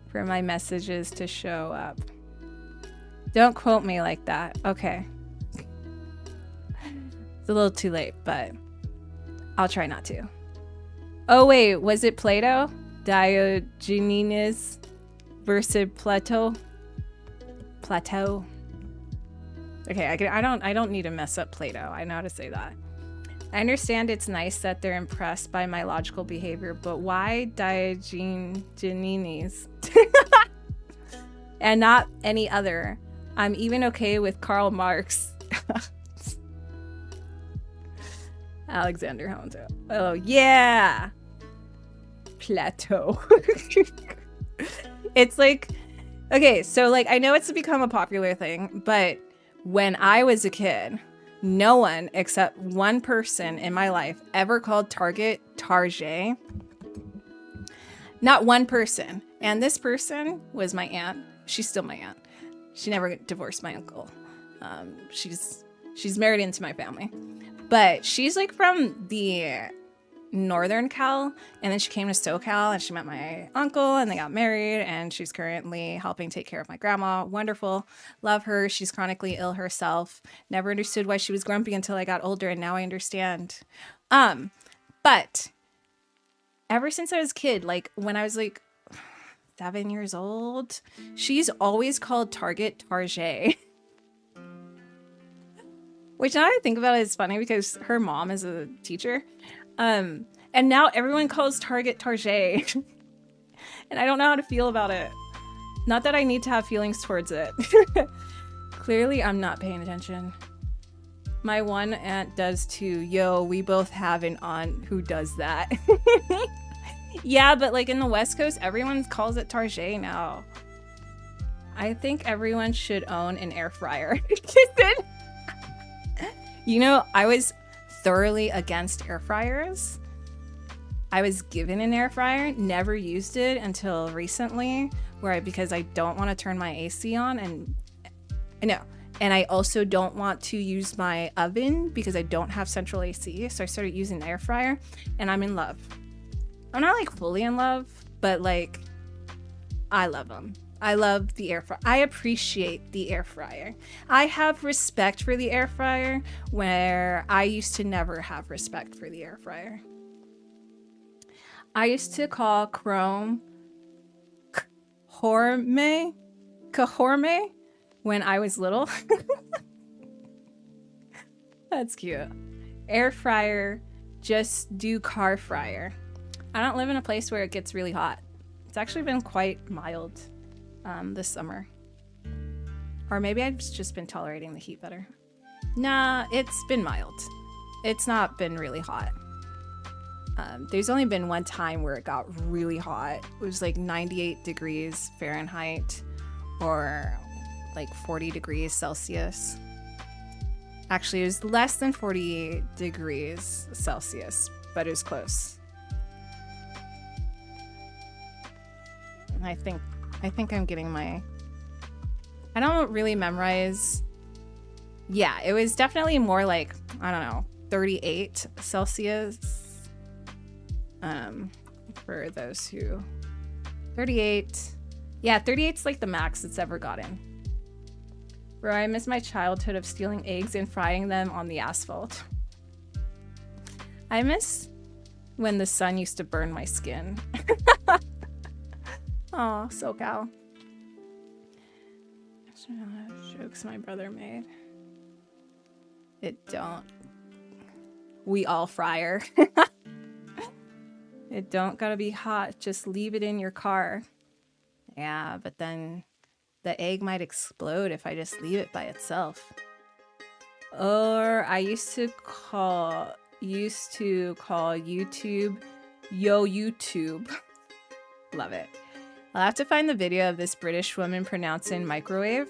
for my messages to show up. Don't quote me like that. Okay. It's a little too late, but I'll try not to. Oh, wait, was it Plato? Diogenes versus Plato? Plateau. Okay, I don't need to mess up Plato. I know how to say that. I understand it's nice that they're impressed by my logical behavior, but why Diogenes? And not any other. I'm even okay with Karl Marx. Alexander Hamilton. Oh, yeah. Plateau. It's like, okay, so like, I know it's become a popular thing, but when I was a kid, no one except one person in my life ever called Target Target. Not one person. And this person was my aunt. She's still my aunt. She never divorced my uncle. She's married into my family. But she's like from the Northern Cal, and then she came to SoCal and she met my uncle and they got married, and she's currently helping take care of my grandma. Wonderful. Love her. She's chronically ill herself. Never understood why she was grumpy until I got older, and now I understand. But ever since I was a kid, like when I was like 7 years old, she's always called Target Target. Which now I think about it is funny because her mom is a teacher. And now everyone calls Target Target. And I don't know how to feel about it. Not that I need to have feelings towards it. Clearly, I'm not paying attention. My one aunt does too. Yo, we both have an aunt who does that. Yeah, but like in the West Coast, everyone calls it Target now. I think everyone should own an air fryer. You know, I was thoroughly against air fryers. I was given an air fryer, never used it until recently, because I don't want to turn my AC on, and I also don't want to use my oven because I don't have central AC. So I started using the air fryer, and I'm in love. I'm not like fully in love, but like I love them. I love the air fryer. I appreciate the air fryer. I have respect for the air fryer where I used to never have respect for the air fryer. I used to call Chrome Kahorme when I was little. That's cute. Air fryer, just do car fryer. I don't live in a place where it gets really hot. It's actually been quite mild this summer. Or maybe I've just been tolerating the heat better. Nah, it's been mild. It's not been really hot. There's only been one time where it got really hot. It was like 98 degrees Fahrenheit or like 40 degrees Celsius. Actually, it was less than 40 degrees Celsius, but it was close. I think I'm getting my... I don't really memorize... Yeah, it was definitely more like, I don't know, 38 Celsius. For those who... 38... Yeah, 38's like the max it's ever gotten. Bro, I miss my childhood of stealing eggs and frying them on the asphalt. I miss when the sun used to burn my skin. Oh, SoCal. Jokes my brother made. It don't. We all fryer. It don't gotta be hot. Just leave it in your car. Yeah, but then the egg might explode if I just leave it by itself. Or I used to call YouTube Yo YouTube. Love it. I'll have to find the video of this British woman pronouncing microwave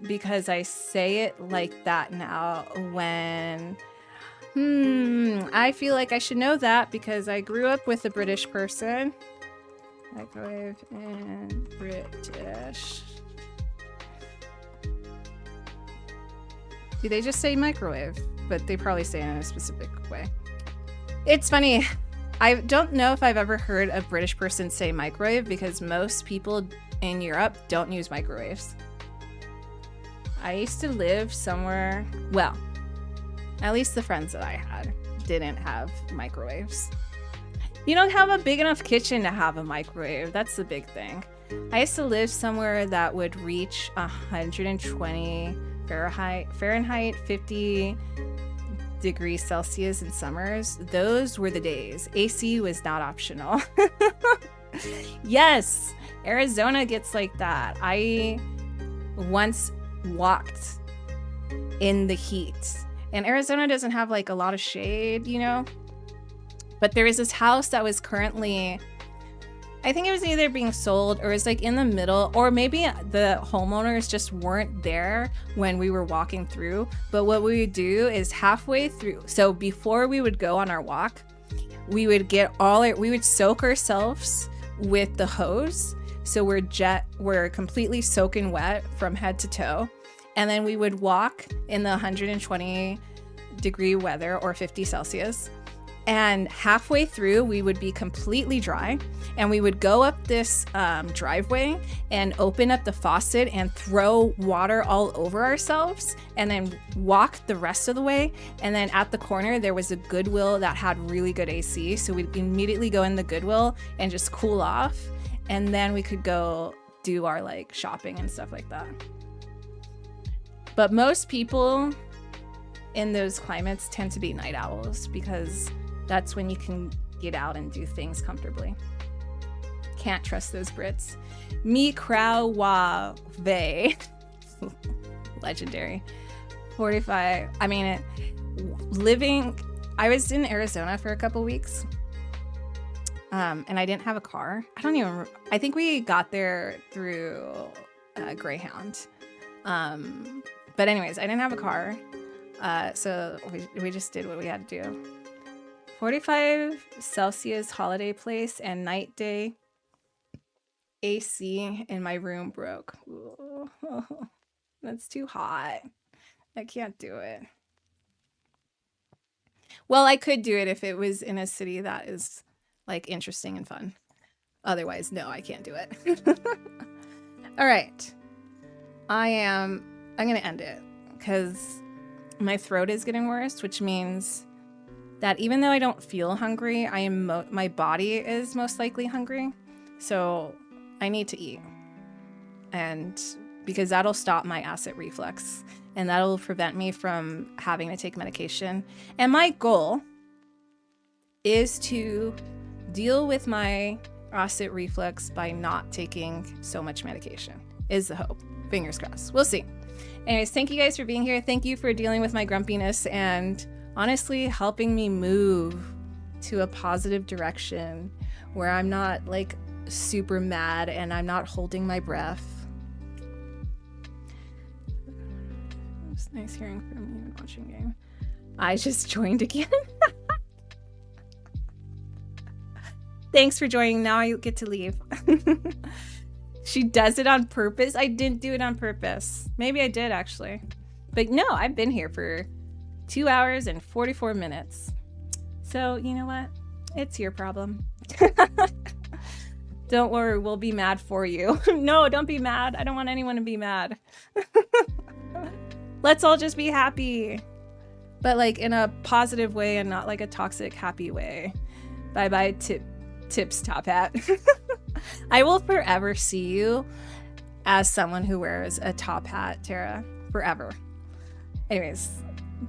because I say it like that now when I feel like I should know that because I grew up with a British person. Microwave and British. Do they just say microwave? But they probably say it in a specific way. It's funny. I don't know if I've ever heard a British person say microwave because most people in Europe don't use microwaves. I used to live somewhere, well, at least the friends that I had didn't have microwaves. You don't have a big enough kitchen to have a microwave. That's the big thing. I used to live somewhere that would reach 120 Fahrenheit, 50 degrees Celsius in summers. Those were the days. AC was not optional. Yes, Arizona gets like that. I once walked in the heat, and Arizona doesn't have like a lot of shade, you know? But there is this house that was currently, I think it was either being sold or it was like in the middle, or maybe the homeowners just weren't there when we were walking through. But what we would do is halfway through, so before we would go on our walk, we would soak ourselves with the hose. So we're completely soaking wet from head to toe. And then we would walk in the 120 degree weather or 50 Celsius. And halfway through, we would be completely dry, and we would go up this driveway and open up the faucet and throw water all over ourselves, and then walk the rest of the way. And then at the corner, there was a Goodwill that had really good AC, so we'd immediately go in the Goodwill and just cool off, and then we could go do our like shopping and stuff like that. But most people in those climates tend to be night owls because that's when you can get out and do things comfortably. Can't trust those Brits. Mi crowave. Legendary. 45. I mean, I was in Arizona for a couple weeks. And I didn't have a car. I think we got there through Greyhound. But anyways, I didn't have a car. So we just did what we had to do. 45 Celsius holiday place and night day AC in my room broke. Ooh, that's too hot. I can't do it. Well, I could do it if it was in a city that is like interesting and fun. Otherwise, no, I can't do it. All right. I'm going to end it because my throat is getting worse, which means that even though I don't feel hungry, my body is most likely hungry. So I need to eat. And because that'll stop my acid reflux and that'll prevent me from having to take medication. And my goal is to deal with my acid reflux by not taking so much medication, is the hope. Fingers crossed. We'll see. Anyways, thank you guys for being here. Thank you for dealing with my grumpiness and honestly helping me move to a positive direction where I'm not like super mad and I'm not holding my breath. It was nice hearing from you and watching game. I just joined again. Thanks for joining. Now I get to leave. She does it on purpose. I didn't do it on purpose. Maybe I did actually. But no, I've been here for 2 hours and 44 minutes. So you know what? It's your problem. Don't worry, we'll be mad for you. No, don't be mad. I don't want anyone to be mad. Let's all just be happy. But like in a positive way and not like a toxic happy way. Bye-bye Tips Top Hat. I will forever see you as someone who wears a top hat, Tara. Forever. Anyways,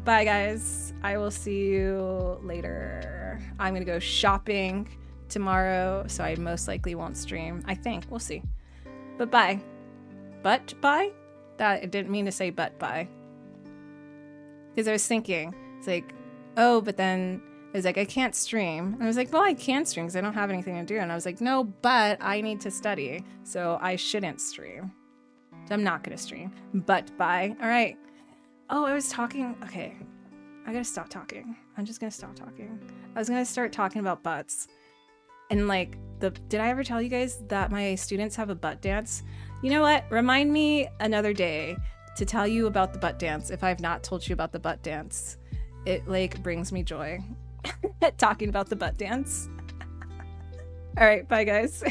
bye guys. I will see you later. I'm gonna go shopping tomorrow, so I most likely won't stream. I think. We'll see. But bye. But bye? That I didn't mean to say but bye. Because I was thinking, it's like, oh, but then it was like, I can't stream. And I was like, well, I can stream because I don't have anything to do. And I was like, no, but I need to study, so I shouldn't stream. So I'm not going to stream. But bye. All right. Oh, I was talking. Okay. I got to stop talking. I'm just going to stop talking. I was going to start talking about butts. And like, did I ever tell you guys that my students have a butt dance? You know what? Remind me another day to tell you about the butt dance if I've not told you about the butt dance. It like brings me joy talking about the butt dance. All right, bye guys.